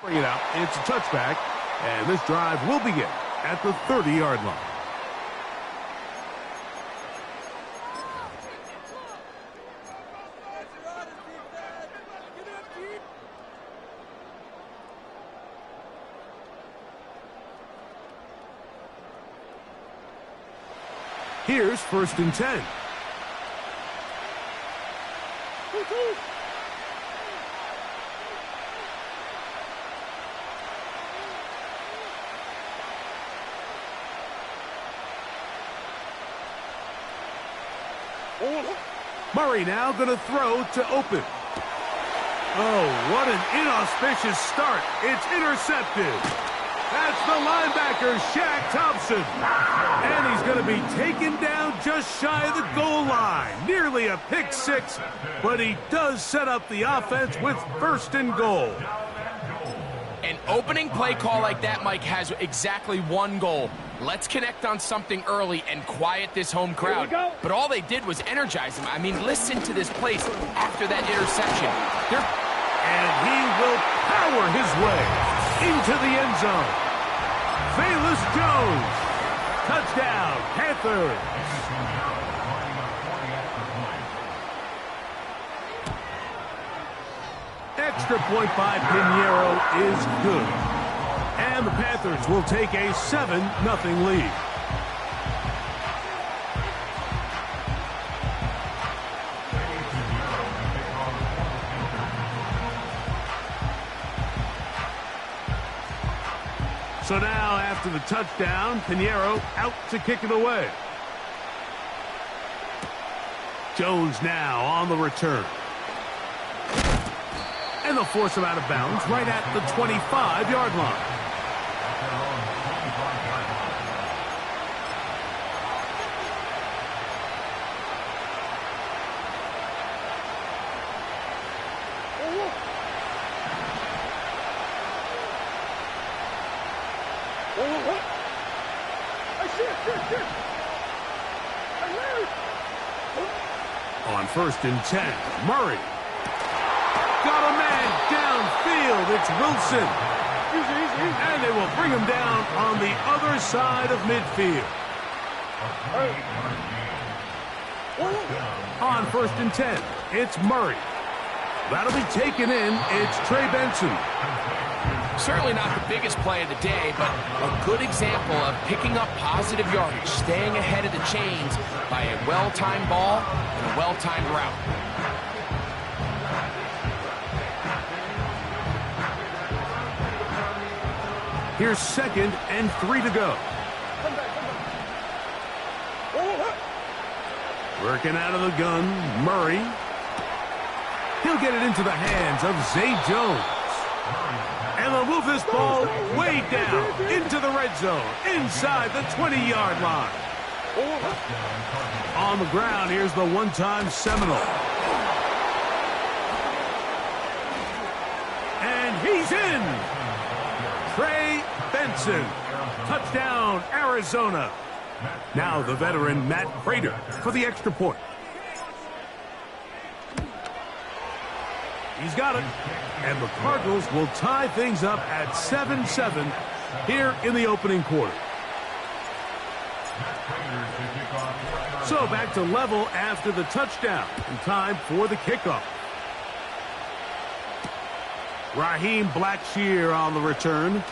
bring it out. It's a touchback, and this drive will begin at the 30-yard line. Here's 1st and 10. Murray now going to throw to open. Oh, what an inauspicious start. It's intercepted. That's the linebacker, Shaq Thompson. And he's going to be taken down just shy of the goal line. Nearly a pick six, but he does set up the offense with 1st and goal. An opening play call like that, Mike, has exactly one goal. let's connect on something early and quiet this home crowd. But all they did was energize them. I mean, listen to this place after that interception. And he will power his way into the end zone. Velus Jones. Touchdown, Panthers. Extra point by Pinheiro is good. And the Panthers will take a 7-0 lead. So now, after the touchdown, Pinheiro out to kick it away. Jones now on the return. And they'll force him out of bounds right at the 25-yard line. On 1st and 10, Murray. Got a man downfield. It's Wilson. And they will bring him down on the other side of midfield. On 1st and 10, it's Murray. That'll be taken in. It's Trey Benson. Certainly not the biggest play of the day, but a good example of picking up positive yardage, staying ahead of the chains by a well-timed ball and a well-timed route. Here's 2nd and 3 to go. Working out of the gun, Murray. He'll get it into the hands of Zay Jones. And they'll move this ball way down into the red zone, inside the 20-yard line. On the ground, here's the one-time Seminole. And he's in. Trey Benson. Touchdown, Arizona. Now the veteran Matt Prater for the extra point. He's got it. And the Cardinals will tie things up at 7-7 here in the opening quarter. So back to level after the touchdown. And time for the kickoff. Raheem Blackshear on the return.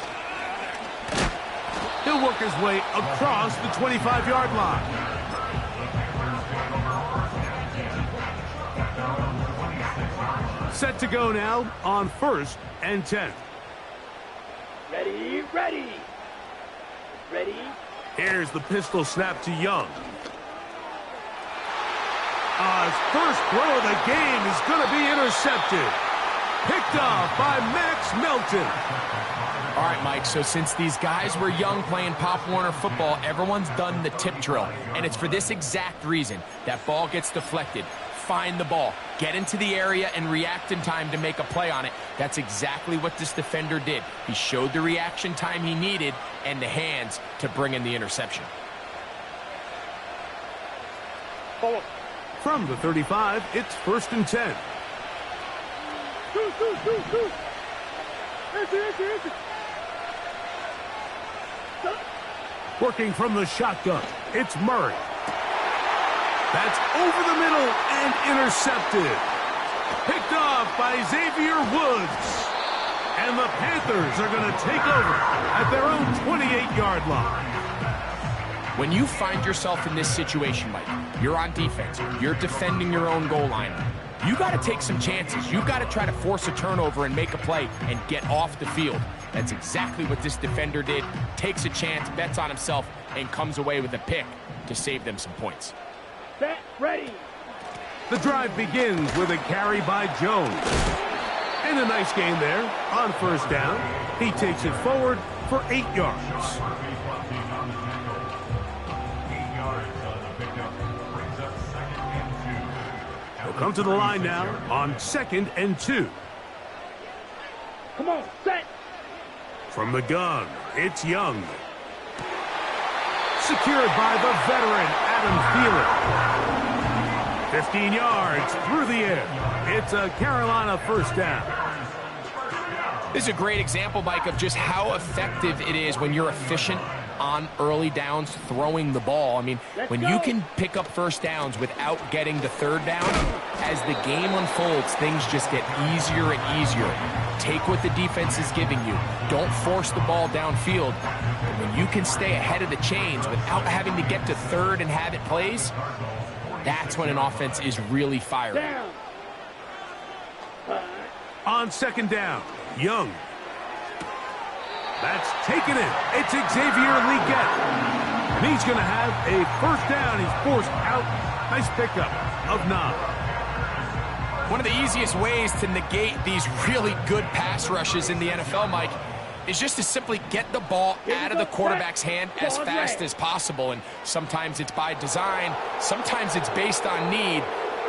He'll work his way across the 25-yard line. Set to go now on 1st and 10. Ready, ready. Ready. Here's the pistol snap to Young. His first throw of the game is going to be intercepted. Picked off by Max Melton. All right, Mike, so since these guys were young playing Pop Warner football, everyone's done the tip drill. And it's for this exact reason. That ball gets deflected. Find the ball, get into the area, and react in time to make a play on it. That's exactly what this defender did. He showed the reaction time he needed and the hands to bring in the interception. From the 35, it's 1st and 10. Working from the shotgun, it's Murray. That's over the middle and intercepted. Picked off by Xavier Woods. And the Panthers are going to take over at their own 28-yard line. When you find yourself in this situation, Mike, you're on defense, you're defending your own goal line. You got to take some chances. You got to try to force a turnover and make a play and get off the field. That's exactly what this defender did. Takes a chance, bets on himself, and comes away with a pick to save them some points. Set, ready. The drive begins with a carry by Jones. And a nice gain there on 1st down. He takes it forward for 8 yards. He'll come to the line now on 2nd and 2. Come on, set. From the gun, it's Young. secured by the veteran Adam Thielen. 15 yards through the air. It's a Carolina first down. This is a great example, Mike, of just how effective it is when you're efficient on early downs throwing the ball. I mean, when you can pick up first downs without getting the third down, as the game unfolds, things just get easier and easier. Take what the defense is giving you. Don't force the ball downfield. And when you can stay ahead of the chains without having to get to third and have it plays, that's when an offense is really firing. On second down, Young. That's taken in. It's Xavier Legette. And he's going to have a first down. He's forced out. Nice pickup of 9. One of the easiest ways to negate these really good pass rushes in the NFL, Mike, is just to simply get the ball out of the quarterback's hand as fast as possible. And sometimes it's by design, sometimes it's based on need.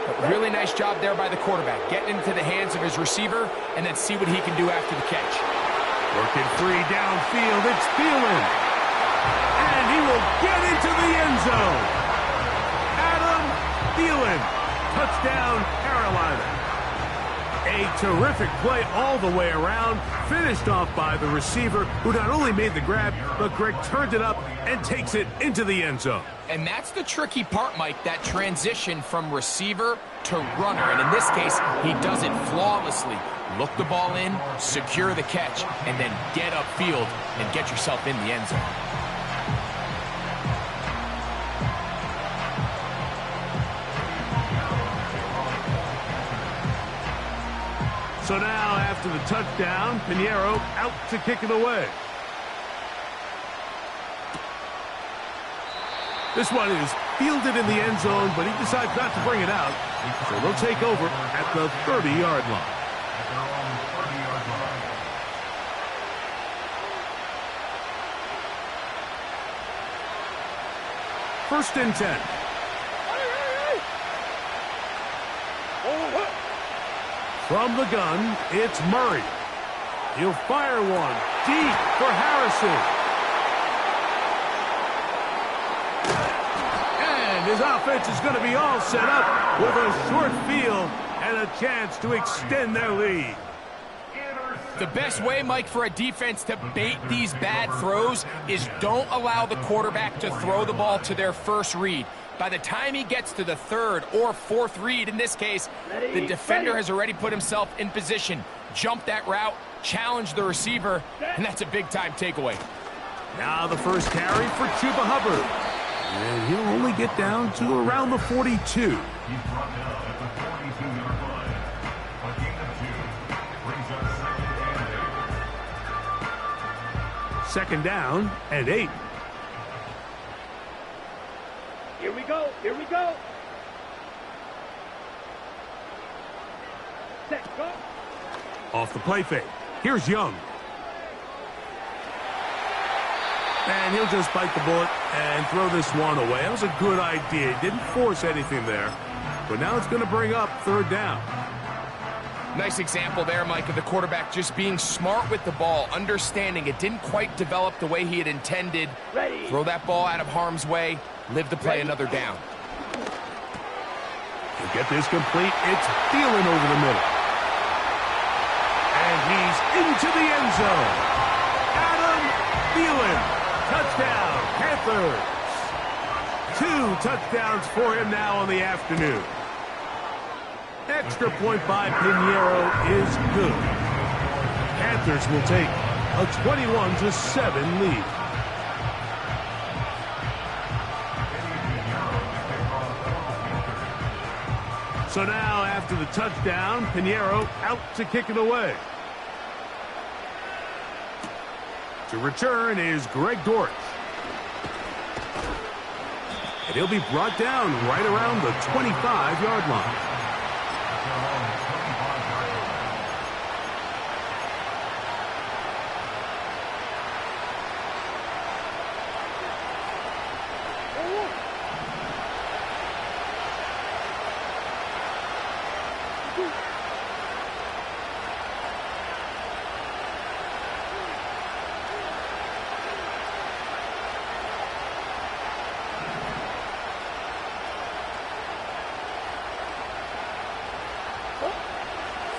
But really nice job there by the quarterback, getting into the hands of his receiver and then see what he can do after the catch. Working free downfield, it's Thielen. And he will get into the end zone. Adam Thielen, touchdown Carolina. A terrific play all the way around, finished off by the receiver, who not only made the grab, but Greg turned it up and takes it into the end zone. And that's the tricky part, Mike, that transition from receiver to runner. And in this case, he does it flawlessly. Look the ball in, secure the catch, and then get upfield and get yourself in the end zone. So now, after the touchdown, Pinheiro out to kick it away. This one is fielded in the end zone, but he decides not to bring it out. So they'll take over at the 30-yard line. First and 10. From the gun, it's Murray. He'll fire one deep for Harrison. And his offense is going to be all set up with a short field and a chance to extend their lead. The best way, Mike, for a defense to bait these bad throws is don't allow the quarterback to throw the ball to their first read. By the time he gets to the third or fourth read, in this case, the defender has already put himself in position. Jump that route, challenge the receiver, and that's a big-time takeaway. Now the first carry for Chuba Hubbard. And he'll only get down to around the 42. Second down and 8. Here we go. Here we go. Set, go. Off the play fake. Here's Young. And he'll just bite the bullet and throw this one away. That was a good idea. Didn't force anything there. But now it's going to bring up third down. Nice example there, Mike, of the quarterback just being smart with the ball, understanding it didn't quite develop the way he had intended. Ready. Throw that ball out of harm's way, live to play another down. To get this complete, it's Thielen over the middle. And he's into the end zone. Adam Thielen, touchdown, Panthers. 2 touchdowns for him now on the afternoon. Extra point by Pinheiro is good. Panthers will take a 21-7 lead. So now, after the touchdown, Pinheiro out to kick it away. To return is Greg Dortch. And he'll be brought down right around the 25-yard line.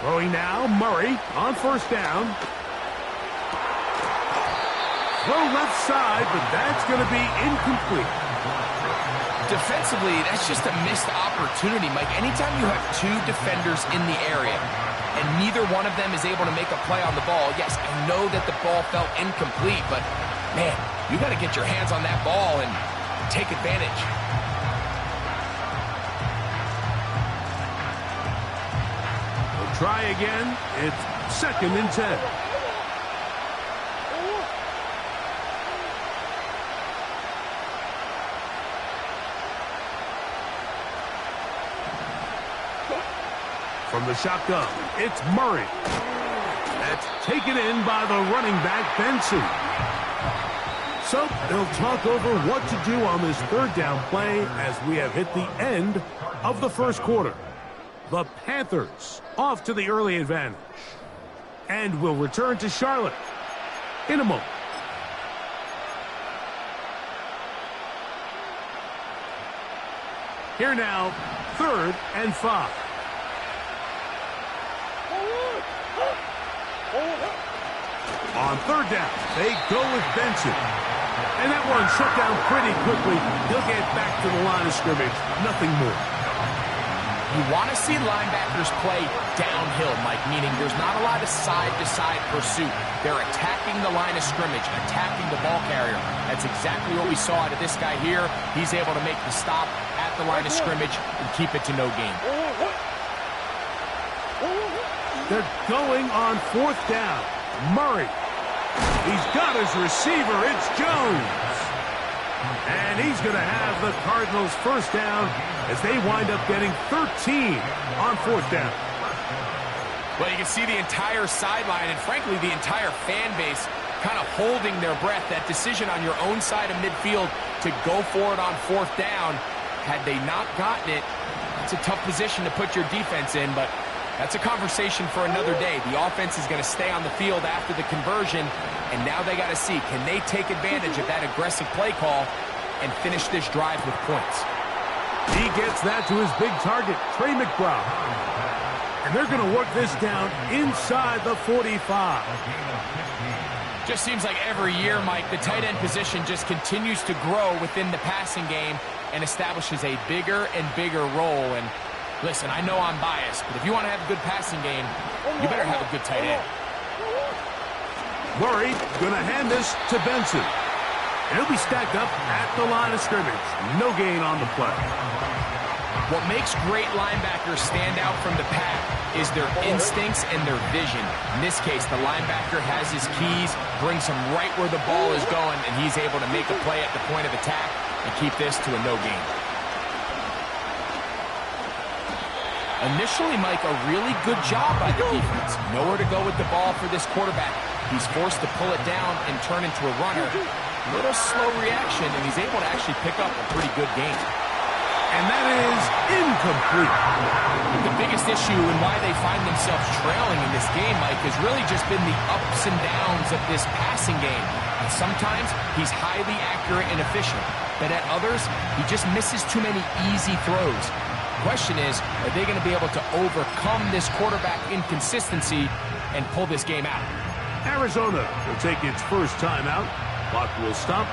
Throwing now, Murray on first down. Throw left side, but that's going to be incomplete. Defensively, that's just a missed opportunity, Mike. Anytime you have two defenders in the area and neither one of them is able to make a play on the ball, yes, I know that the ball felt incomplete, but, man, you got to get your hands on that ball and take advantage. We'll try again. It's 2nd and 10. From the shotgun, it's Murray. That's taken in by the running back, Benson. So they'll talk over what to do on this 3rd down play as we have hit the end of the first quarter. The Panthers off to the early advantage. And will return to Charlotte in a moment. Here now, 3rd and 5. On 3rd down, they go with Benson. And that one shut down pretty quickly. He'll get back to the line of scrimmage. Nothing more. You want to see linebackers play downhill, Mike, meaning there's not a lot of side-to-side pursuit. They're attacking the line of scrimmage, attacking the ball carrier. That's exactly what we saw out of this guy here. He's able to make the stop at the line of scrimmage and keep it to no gain. They're going on 4th down. Murray. He's got his receiver. It's Jones. And he's going to have the Cardinals' first down as they wind up getting 13 on 4th down. Well, you can see the entire sideline and, frankly, the entire fan base kind of holding their breath. That decision on your own side of midfield to go for it on 4th down, had they not gotten it, it's a tough position to put your defense in, but that's a conversation for another day. The offense is going to stay on the field after the conversion, and now they got to see, can they take advantage of that aggressive play call and finish this drive with points? He gets that to his big target, Trey McBride. And they're going to work this down inside the 45. Just seems like every year, Mike, the tight end position just continues to grow within the passing game and establishes a bigger and bigger role. And listen, I know I'm biased, but if you want to have a good passing game, you better have a good tight end. Murray going to hand this to Benson. And he'll be stacked up at the line of scrimmage. No gain on the play. What makes great linebackers stand out from the pack is their instincts and their vision. In this case, the linebacker has his keys, brings him right where the ball is going, and he's able to make a play at the point of attack and keep this to a no gain. Initially, Mike, a really good job by the defense. Nowhere to go with the ball for this quarterback. He's forced to pull it down and turn into a runner. Little slow reaction, and he's able to actually pick up a pretty good game. And that is incomplete. The biggest issue and why they find themselves trailing in this game, Mike, has really just been the ups and downs of this passing game. And sometimes he's highly accurate and efficient, but at others, he just misses too many easy throws. Question is, are they going to be able to overcome this quarterback inconsistency and pull this game out? Arizona will take its first timeout. Clock will stop.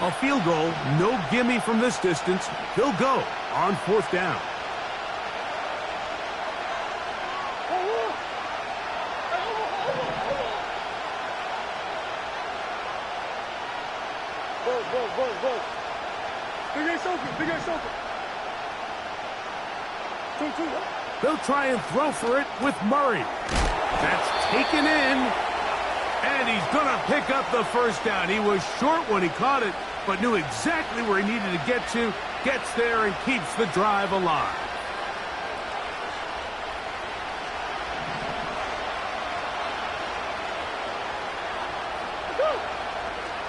A field goal, no gimme from this distance. He'll go on 4th down. Go. Big Ace open. 2. They'll try and throw for it with Murray. That's taken in. And he's going to pick up the first down. He was short when he caught it, but knew exactly where he needed to get to. Gets there and keeps the drive alive.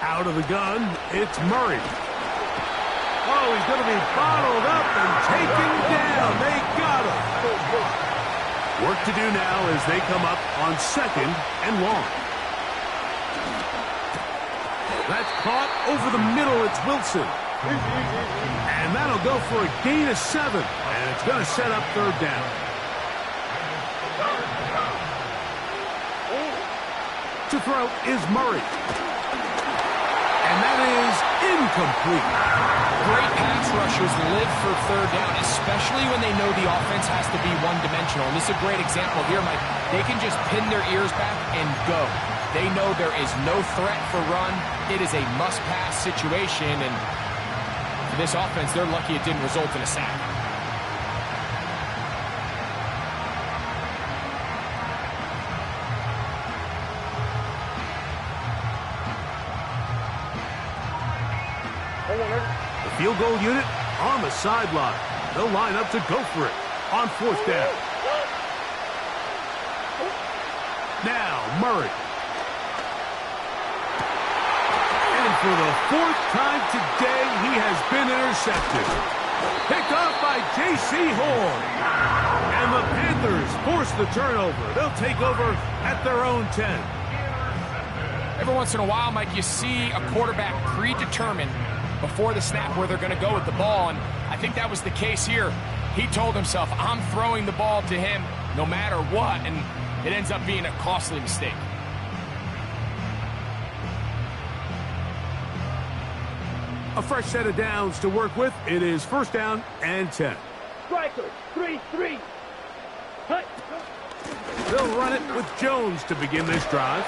Out of the gun, it's Murray. Oh, he's going to be bottled up and taken down. They got him. Work to do now as they come up on 2nd and long. That's caught over the middle. It's Wilson. And that'll go for a gain of 7. And it's going to set up 3rd down. To throw is Murray. And that is incomplete. Great pass rushers live for 3rd down, especially when they know the offense has to be one-dimensional. And this is a great example here, Mike. They can just pin their ears back and go. They know there is no threat for run. It is a must-pass situation, and for this offense, they're lucky it didn't result in a sack. The field goal unit on the sideline. They'll line up to go for it on 4th down. Now, Murray. And for the 4th time today, he has been intercepted. Picked off by J.C. Horn. And the Panthers force the turnover. They'll take over at their own 10. Every once in a while, Mike, you see a quarterback predetermined before the snap where they're going to go with the ball, and I think that was the case here. He told himself, I'm throwing the ball to him no matter what, and it ends up being a costly mistake. A fresh set of downs to work with. It is 1st down and 10. Striker, 3-3. Hut. They'll run it with Jones to begin this drive.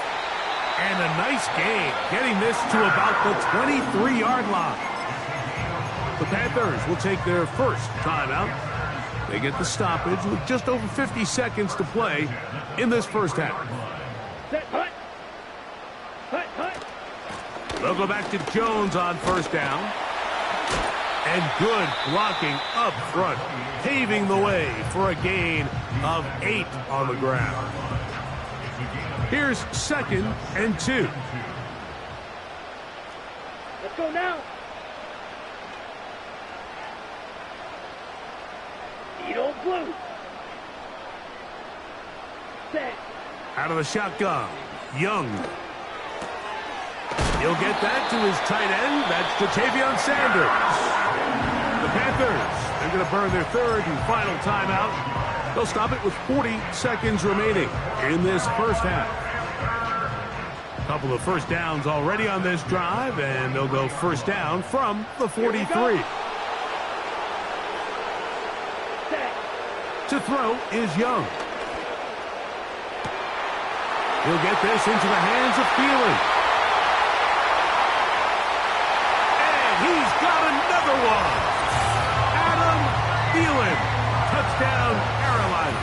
And a nice gain, getting this to about the 23-yard line. The Panthers will take their first timeout. They get the stoppage with just over 50 seconds to play in this first half. Set, hut. Hut, hut. They'll go back to Jones on 1st down. And good blocking up front, paving the way for a gain of 8 on the ground. Here's 2nd and 2. Let's go now. Edo blue. Set. Out of the shotgun, Young. He'll get that to his tight end. That's Jatavion Sanders. The Panthers, they're going to burn their 3rd and final timeout. They'll stop it with 40 seconds remaining in this first half. A couple of 1st downs already on this drive, and they'll go 1st down from the 43. To throw is Young. He'll get this into the hands of Thielen. And he's got another one. Adam Thielen. Touchdown, Carolina.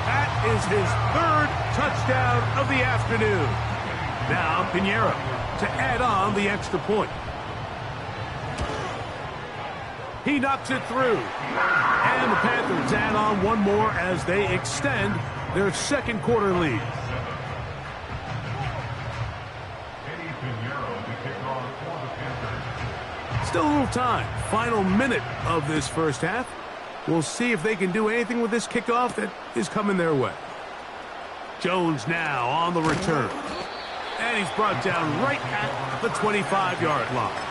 That is his 3rd touchdown of the afternoon. Now Pinheiro to add on the extra point. He knocks it through. And the Panthers add on one more as they extend their 2nd quarter lead. Still a little time. Final minute of this first half. We'll see if they can do anything with this kickoff that is coming their way. Jones now on the return. And he's brought down right at the 25-yard line.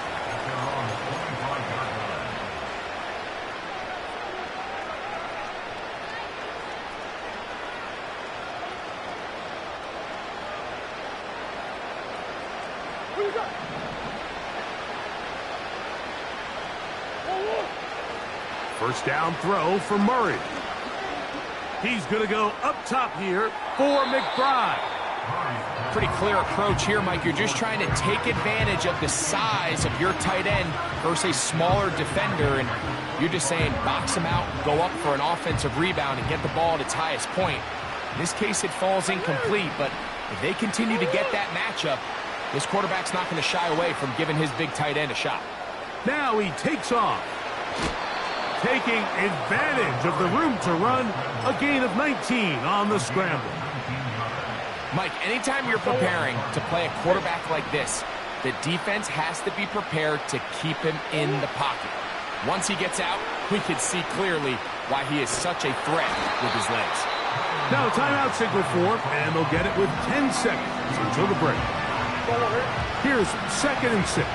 First down throw for Murray. He's going to go up top here for McBride. Pretty clear approach here, Mike. You're just trying to take advantage of the size of your tight end versus a smaller defender, and you're just saying box him out, go up for an offensive rebound, and get the ball at its highest point. In this case, it falls incomplete, but if they continue to get that matchup, this quarterback's not going to shy away from giving his big tight end a shot. Now he takes off, taking advantage of the room to run, a gain of 19 on the scramble. Mike, anytime you're preparing to play a quarterback like this, the defense has to be prepared to keep him in the pocket. Once he gets out, we can see clearly why he is such a threat with his legs. Now a timeout signal form, and they'll get it with 10 seconds until the break. Here's 2nd and 6.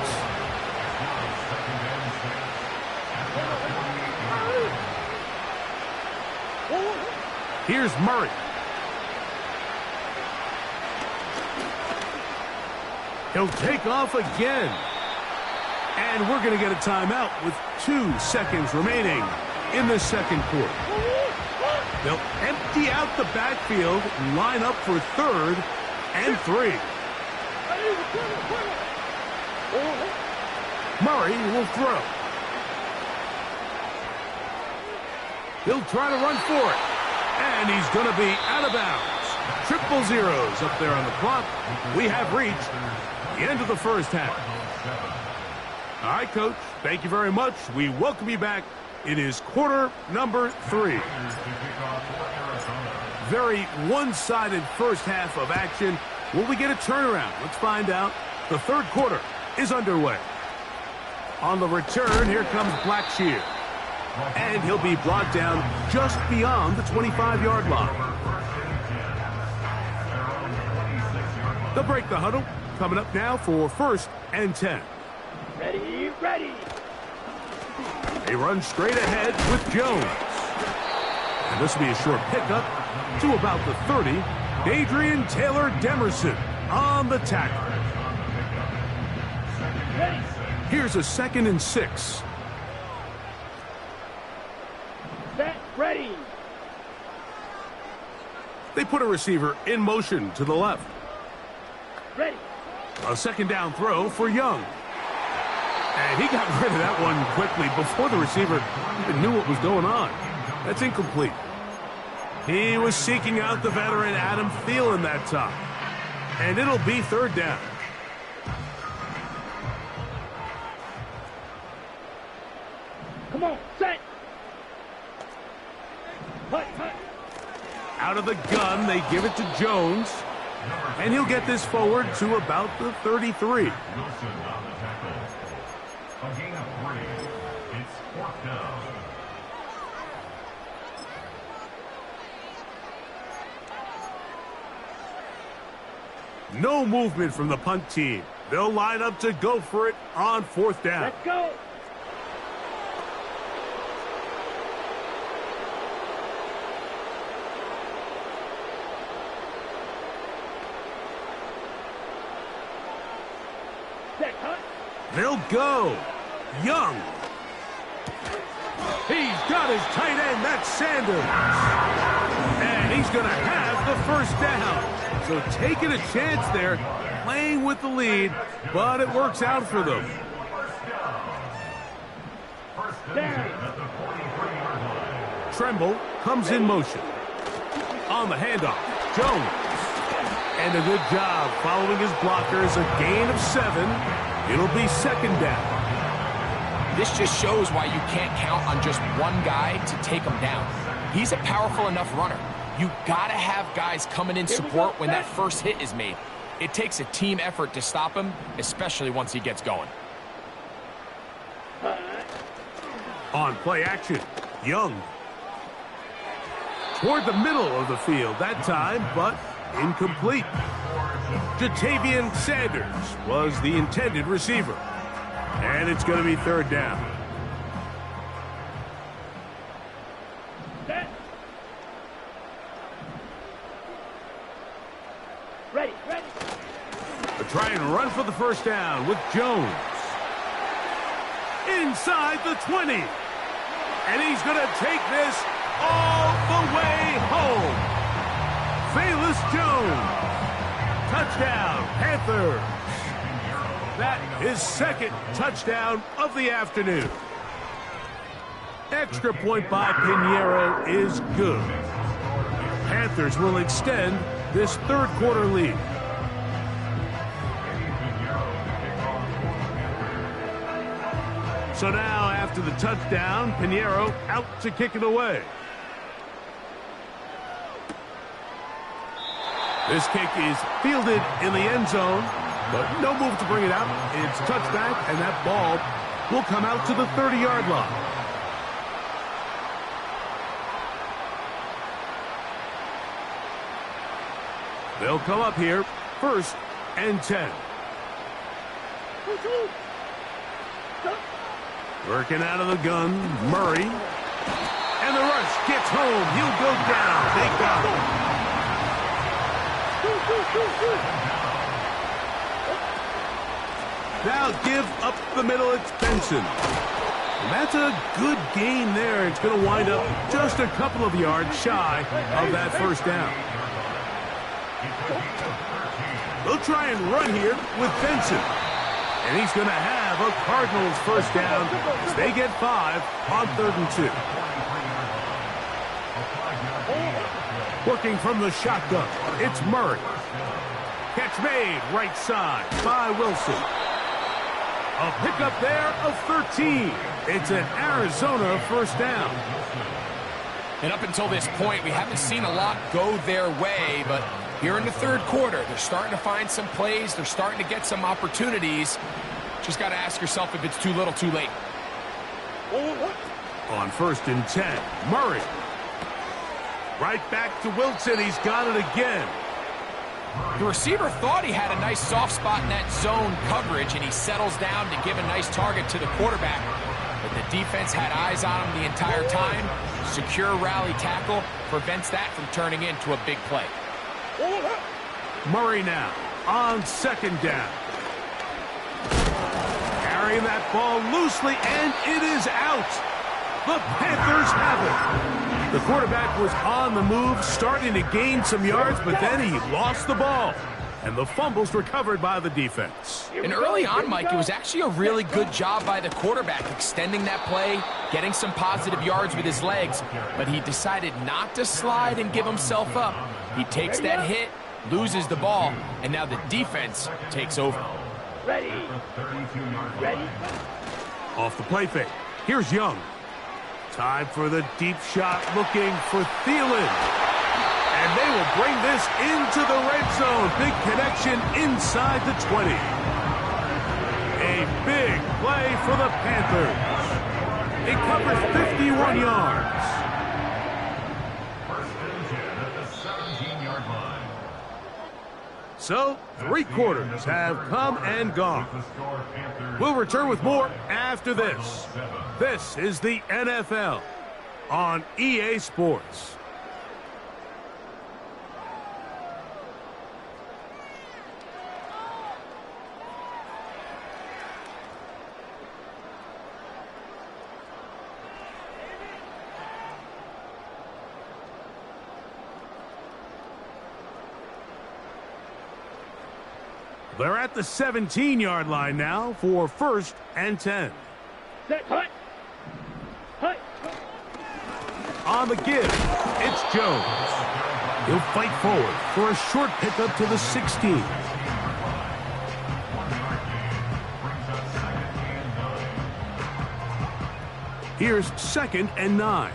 Here's Murray. He'll take off again. And we're going to get a timeout with 2 seconds remaining in the second quarter. They'll empty out the backfield, line up for 3rd and 3. Murray will throw. He'll try to run for it. And he's going to be out of bounds. Triple zeros up there on the clock. We have reached the end of the first half. All right, Coach, thank you very much. We welcome you back. It is quarter number 3. Very one-sided first half of action. Will we get a turnaround? Let's find out. The third quarter is underway. On the return, here comes Blackshear. And he'll be brought down just beyond the 25-yard line. They'll break the huddle. Coming up now for 1st and 10. Ready, ready. They run straight ahead with Jones. And this will be a short pickup to about the 30. Adrian Taylor Demerson on the tackle. Ready. Here's a 2nd and 6. Set, ready. They put a receiver in motion to the left. Ready. A 2nd down throw for Young. And he got rid of that one quickly before the receiver even knew what was going on. That's incomplete. He was seeking out the veteran Adam Thielen that time. And it'll be 3rd down. Come on, set. Hut, hut. Out of the gun, they give it to Jones. And he'll get this forward to about the 33. No movement from the punt team. They'll line up to go for it on 4th down. Let's go. Set, hut. They'll go. Young. He's got his tight end. That's Sanders. And he's going to have the 1st down. So taking a chance there, playing with the lead, but it works out for them. Tremble comes in motion. On the handoff, Jones. And a good job following his blockers, a gain of 7. It'll be 2nd down. This just shows why you can't count on just one guy to take him down. He's a powerful enough runner. You gotta have guys coming in support when that first hit is made. It takes a team effort to stop him, especially once he gets going. On play action, Young. Toward the middle of the field that time, but incomplete. Jatavian Sanders was the intended receiver. And it's going to be 3rd down. Set. Ready, ready. They'll try and run for the 1st down with Jones. Inside the 20. And he's going to take this all the way home. Velus Jones. Touchdown, Panthers. That is 2nd touchdown of the afternoon. Extra point by Pinheiro is good. Panthers will extend this 3rd quarter lead. So now, after the touchdown, Pinheiro out to kick it away. This kick is fielded in the end zone, but no move to bring it out. It's touchback, and that ball will come out to the 30-yard line. They'll come up here, 1st and 10. Working out of the gun, Murray. And the rush gets home. He'll go down. They got him. Now give up the middle, it's Benson. And that's a good game there. It's going to wind up just a couple of yards shy of that 1st down. They'll try and run here with Benson. And he's going to have a Cardinals 1st down as they get 5 on 3rd and 2. Working from the shotgun, it's Murray. Catch made right side by Wilson. A pickup there of 13. It's an Arizona 1st down. And up until this point, we haven't seen a lot go their way, but here in the 3rd quarter, they're starting to find some plays. They're starting to get some opportunities. Just got to ask yourself if it's too little, too late. On 1st and 10, Murray. Right back to Wilson. He's got it again. The receiver thought he had a nice soft spot in that zone coverage, and he settles down to give a nice target to the quarterback. But the defense had eyes on him the entire time. Secure rally tackle prevents that from turning into a big play. Murray now on 2nd down. Carrying that ball loosely, and it is out. The Panthers have it. The quarterback was on the move, starting to gain some yards, but then he lost the ball. And the fumble's recovered by the defense. And early on, Mike, it was actually a really good job by the quarterback, extending that play, getting some positive yards with his legs, but he decided not to slide and give himself up. He takes that hit, loses the ball, and now the defense takes over. Ready. Off the play fake. Here's Young. Time for the deep shot, looking for Thielen. And they will bring this into the red zone. Big connection inside the 20. A big play for the Panthers. It covers 51 yards. So, 3 quarters have come and gone. We'll return with more after this. This is the NFL on EA Sports. They're at the 17-yard line now for 1st and 10. Set, hut. Hut. On the give, it's Jones. He'll fight forward for a short pickup to the 16. Here's 2nd and 9.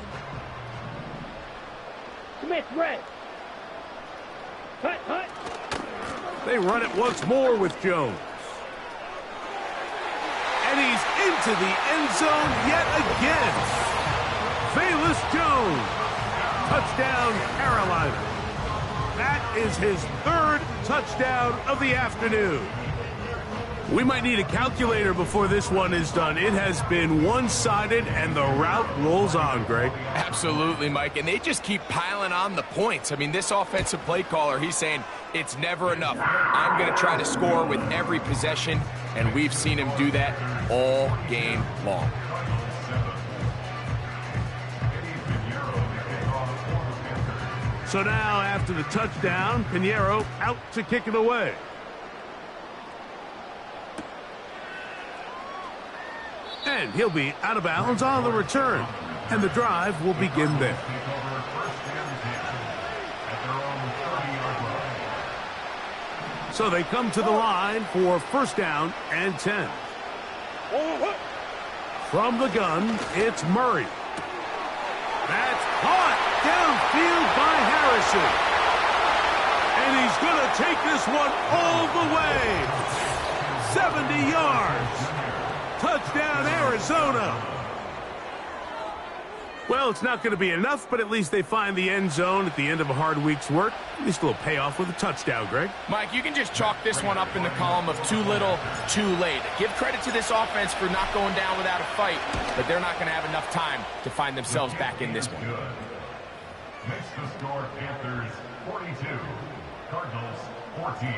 Smith, red. Hut, hut. They run it once more with Jones. And he's into the end zone yet again. Velus Jones. Touchdown, Carolina. That is his 3rd touchdown of the afternoon. We might need a calculator before this one is done. It has been one-sided, and the route rolls on, Greg. Absolutely, Mike, and they just keep piling on the points. I mean, this offensive play caller, he's saying it's never enough. I'm going to try to score with every possession, and we've seen him do that all game long. So now, after the touchdown, Pinheiro out to kick it away. And he'll be out of bounds on the return. And the drive will begin there. So they come to the line for 1st down and 10. From the gun, it's Murray. That's caught downfield by Harrison. And he's going to take this one all the way. 70 yards. Touchdown, Arizona. Well, it's not going to be enough, but at least they find the end zone at the end of a hard week's work. At least a little payoff with a touchdown, Greg. Mike, you can just chalk this one up in the column of too little, too late. Give credit to this offense for not going down without a fight, but they're not going to have enough time to find themselves back in this one. Makes the score Panthers 42, Cardinals 14.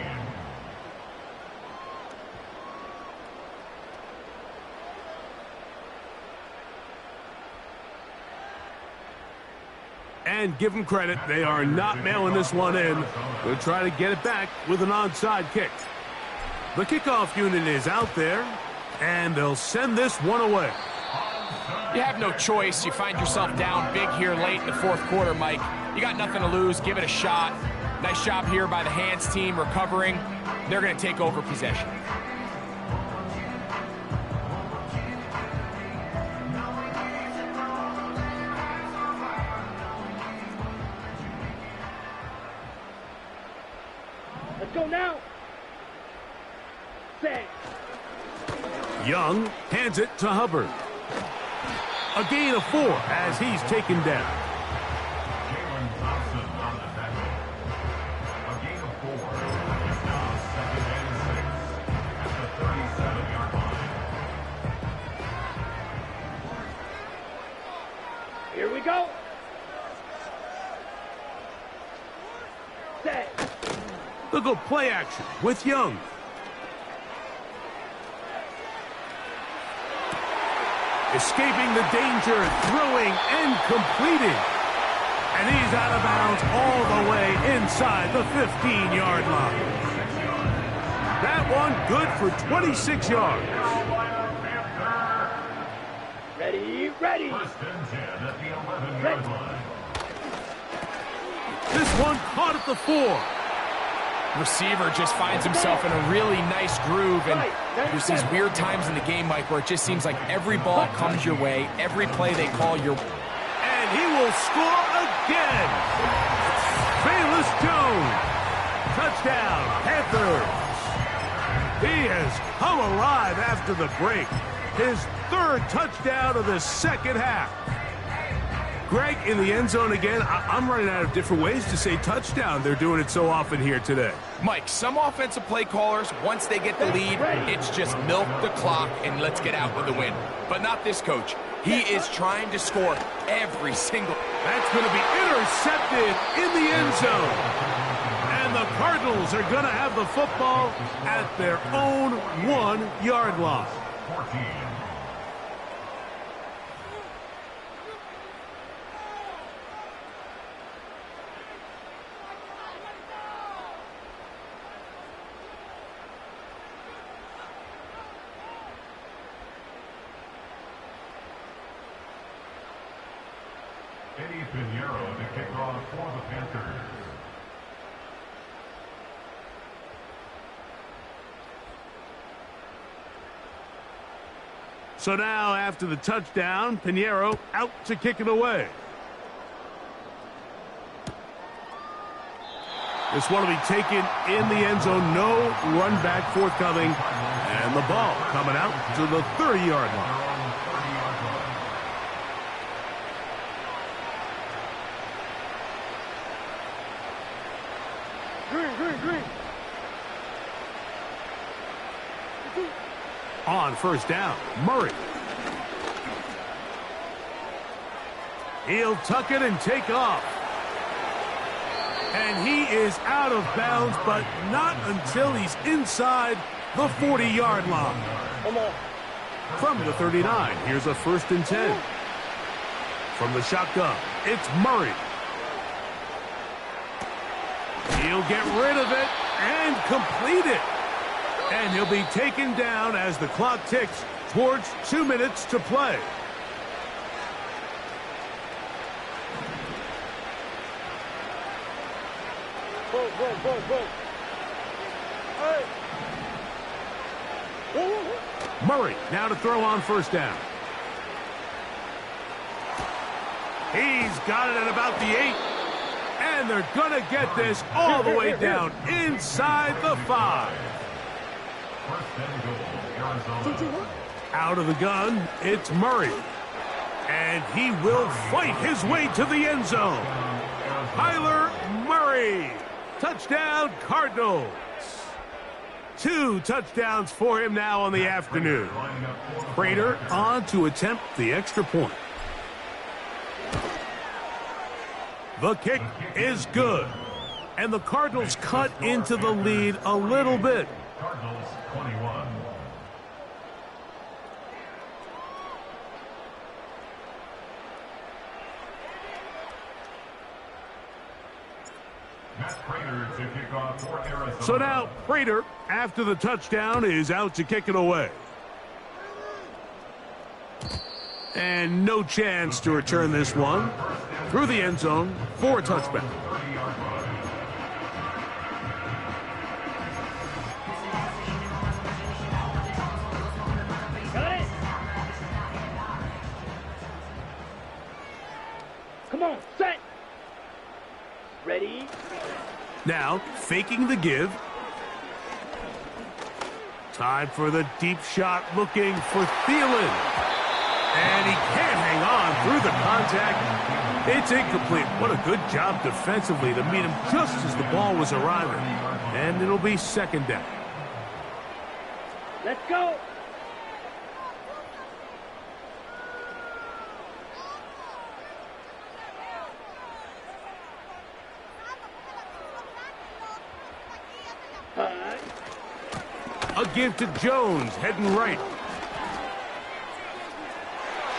And give them credit, they are not mailing this one in. They'll try to get it back with an onside kick. The kickoff unit is out there, and they'll send this one away. You have no choice. You find yourself down big here late in the fourth quarter, Mike. You got nothing to lose. Give it a shot. Nice job here by the hands team recovering. They're going to take over possession. Let's go now. Set. Young hands it to Hubbard. A gain of 4 as he's taken down. Thompson on the tackle. A gain of 4. It's now 2nd and 6 at the 37-yard line. Here we go. Set. They'll go play action with Young. Escaping the danger, throwing and completing. And he's out of bounds all the way inside the 15-yard line. That one good for 26 yards. Ready, ready. 1st and 10 at the 11-yard line. This one caught at the 4. Receiver just finds himself in a really nice groove, and there's these weird times in the game, Mike, where it just seems like every ball comes your way, every play they call your... And he will score again. Bayless Jones. Touchdown, Panthers. He has come alive after the break. His 3rd touchdown of the second half. Greg, in the end zone again. I'm running out of different ways to say touchdown. They're doing it so often here today. Mike, some offensive play callers, once they get the lead, it's just milk the clock and let's get out with the win. But not this coach. He is trying to score every single... That's going to be intercepted in the end zone. And the Cardinals are going to have the football at their own 1-yard line. 14. Pinheiro to kick off for the Panthers. So now, after the touchdown, Pinheiro out to kick it away. This one will be taken in the end zone. No run back forthcoming. And the ball coming out to the 30-yard line. Green. On 1st down, Murray. He'll tuck it and take off. And he is out of bounds, but not until he's inside the 40-yard line. Come on. From the 39, here's a 1st and 10. From the shotgun, it's Murray. He'll get rid of it and complete it. And he'll be taken down as the clock ticks towards 2 minutes to play. Go. Hey. Murray now to throw on 1st down. He's got it at about the 8. And they're going to get this all the way down inside the 5. 1st and goal, Arizona. Out of the gun, it's Murray. And he will fight his way to the end zone. Kyler Murray. Touchdown, Cardinals. 2 touchdowns for him now on the afternoon. Prater on to attempt the extra point. The kick is good. And the Cardinals cut into the lead a little bit. Cardinals 21. So now Prater, after the touchdown, is out to kick it away. And no chance to return this one through the end zone for a touchback. Got it. Come on, set. Ready. Now, faking the give. Time for the deep shot, looking for Thielen. And he can't hang on through the contact. It's incomplete. What a good job defensively to meet him just as the ball was arriving. And it'll be second down. Let's go. A give to Jones, heading right.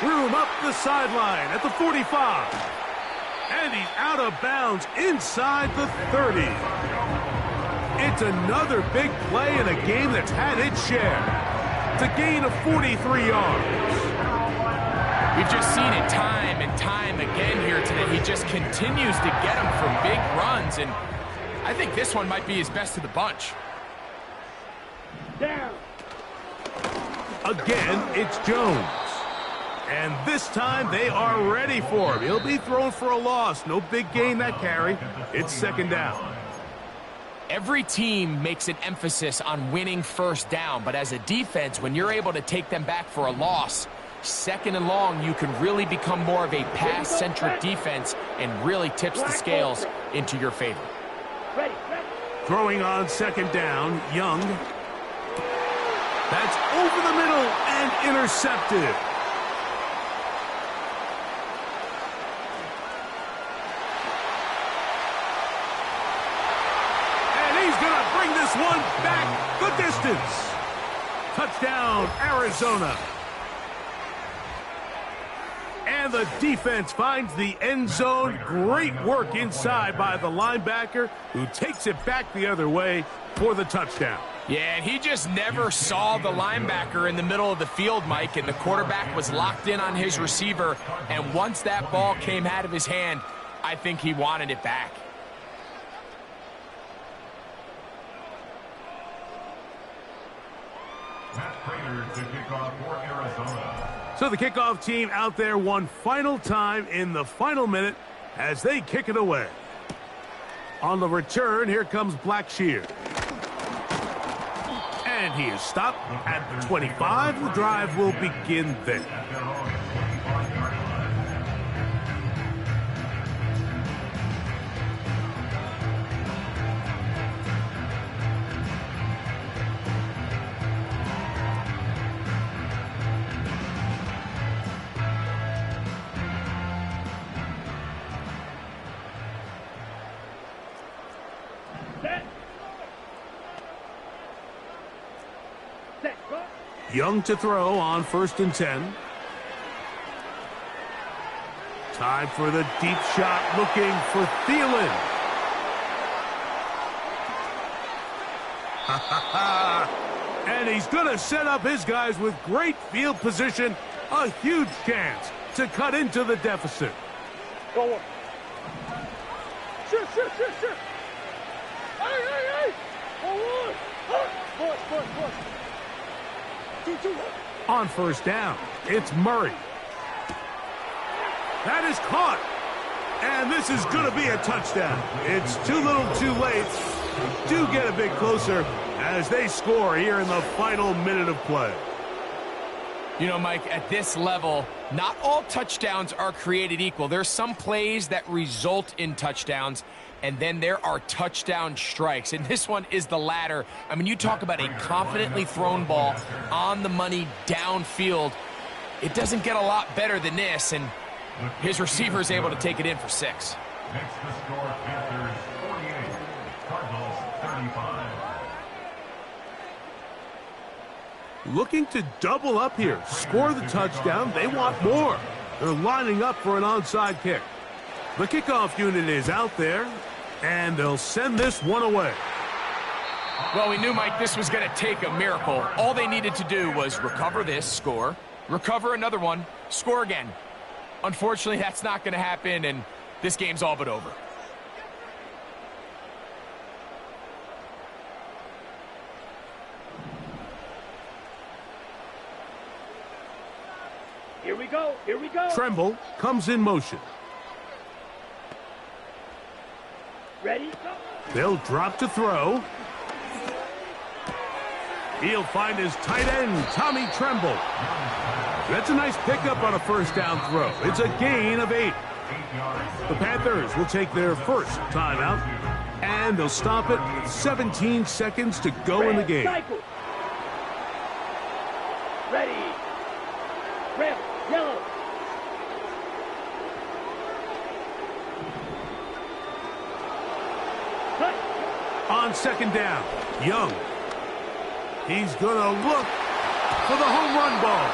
Room up the sideline at the 45. And he's out of bounds inside the 30. It's another big play in a game that's had its share. It's a gain of 43 yards. We've just seen it time and time again here today. He just continues to get them for big runs, and I think this one might be his best of the bunch. Down. Again, it's Jones. And this time they are ready for him. He'll be thrown for a loss. No big gain that carry. It's second down. Every team makes an emphasis on winning first down, but as a defense, when you're able to take them back for a loss, second and long, you can really become more of a pass-centric defense and really tips the scales into your favor. Ready. Throwing on second down, Young. That's over the middle and intercepted. And he's going to bring this one back the distance. Touchdown, Arizona. And the defense finds the end zone. Great work inside by the linebacker, who takes it back the other way for the touchdown. Yeah, and he just never saw the linebacker in the middle of the field, Mike, and the quarterback was locked in on his receiver, and once that ball came out of his hand, I think he wanted it back. Matt Prater to kick off for Arizona. So the kickoff team out there one final time in the final minute as they kick it away. On the return, here comes Blackshear. And he is stopped at the 25. The drive will begin then. Young to throw on 1st and 10. Time for the deep shot, looking for Thielen. And he's going to set up his guys with great field position. A huge chance to cut into the deficit. Go on. Shoot. Hey. Go on. Push. On 1st down, it's Murray. That is caught. And this is going to be a touchdown. It's too little too late. Do get a bit closer as they score here in the final minute of play. You know, Mike, at this level, not all touchdowns are created equal. There's some plays that result in touchdowns, and then there are touchdown strikes. And this one is the latter. I mean, you talk about a confidently thrown ball on the money downfield. It doesn't get a lot better than this, and his receiver is able to take it in for 6. Next to score, Panthers 48, Cardinals 35. Looking to double up here. Score the touchdown. They want more. They're lining up for an onside kick. The kickoff unit is out there, and they'll send this one away. Well, we knew, Mike, this was going to take a miracle. All they needed to do was recover this, score, recover another one, score again. Unfortunately, that's not going to happen, and this game's all but over. Here we go. Here we go. Tremble comes in motion. Ready? Go. They'll drop to throw. He'll find his tight end, Tommy Tremble. That's a nice pickup on a first down throw. It's a gain of 8. The Panthers will take their first timeout, and they'll stop it with 17 seconds to go in the game. Cycle. Ready. Red, yellow. Cut. On second down, Young. He's going to look for the home run ball.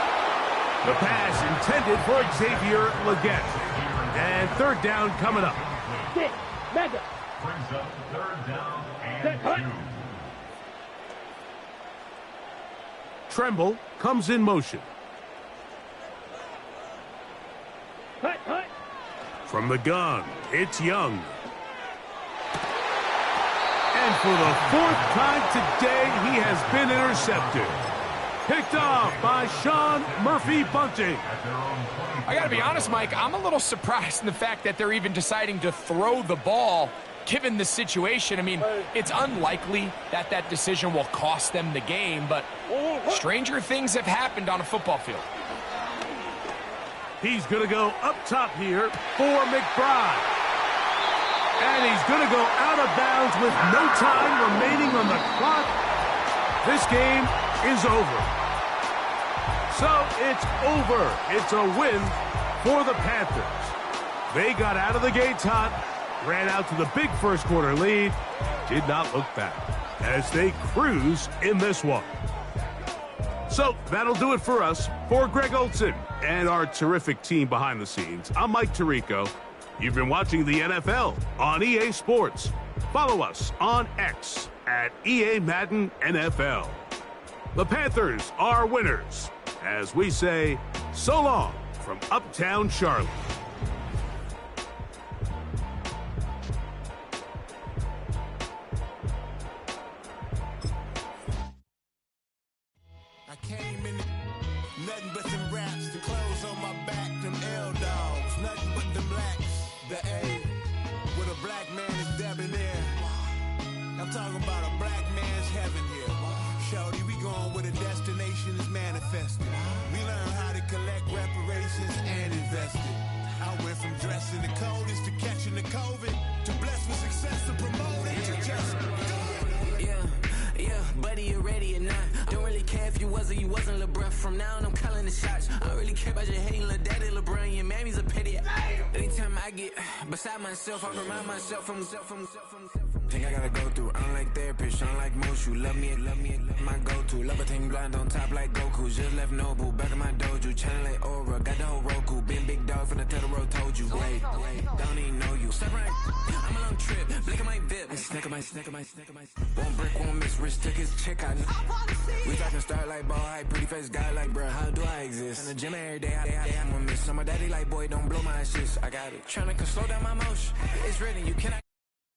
The pass intended for Xavier Legette. And third down coming up. Six. Mega. Brings up third down Set. Cut. and 2. Tremble comes in motion. Cut. Cut. From the gun, it's Young. And for the 4th time today, he has been intercepted. Picked off by Sean Murphy-Bunting. I got to be honest, Mike, I'm a little surprised in the fact that they're even deciding to throw the ball, given the situation. I mean, it's unlikely that that decision will cost them the game, but stranger things have happened on a football field. He's going to go up top here for McBride. And he's going to go out of bounds with no time remaining on the clock. This game is over. So it's over. It's a win for the Panthers. They got out of the gates hot, ran out to the big first quarter lead, did not look back as they cruise in this one. So that'll do it for us. For Greg Olson and our terrific team behind the scenes, I'm Mike Tirico. You've been watching the NFL on EA Sports. Follow us on X at EA Madden NFL. The Panthers are winners, as we say, so long from Uptown Charlotte. I came in nothing but them raps, the clothes on my back, them L-dogs, nothing but them blacks. The A, with a black man is debonair. I'm talking about a black man's heaven here. Shorty, we going where the destination is manifested. We learn how to collect reparations and invest it. I went from dressing the coldest to catching the COVID, to blessed with success to promote it, to just do it. Yeah, buddy, you ready or not? Don't really care if you was or you wasn't, little bruh. From now on, I'm calling the shots. I don't really care about your hating, little daddy, LeBron. Your mammy's a pity. Anytime I get beside myself, I remind myself from Think I gotta go through. I don't like therapists, I don't like most. You love me, my go-to. Love a thing blind on top like Goku. Just left Noble, back in my dojo. Channel like Aura, got the whole Roku. Been big dog from the Tether Road, told you. Wait, don't even know you. Step right, I'm a long trip. Blick at my bib. Snack of my. One brick, one miss. Rich took his chick, I know. We talking start like ball hype, pretty face guy like, bruh, how do I exist? In the gym every day, I'm a miss. So my daddy like, boy, don't blow my shit. I got it. Tryna slow down my motion. It's written, you cannot.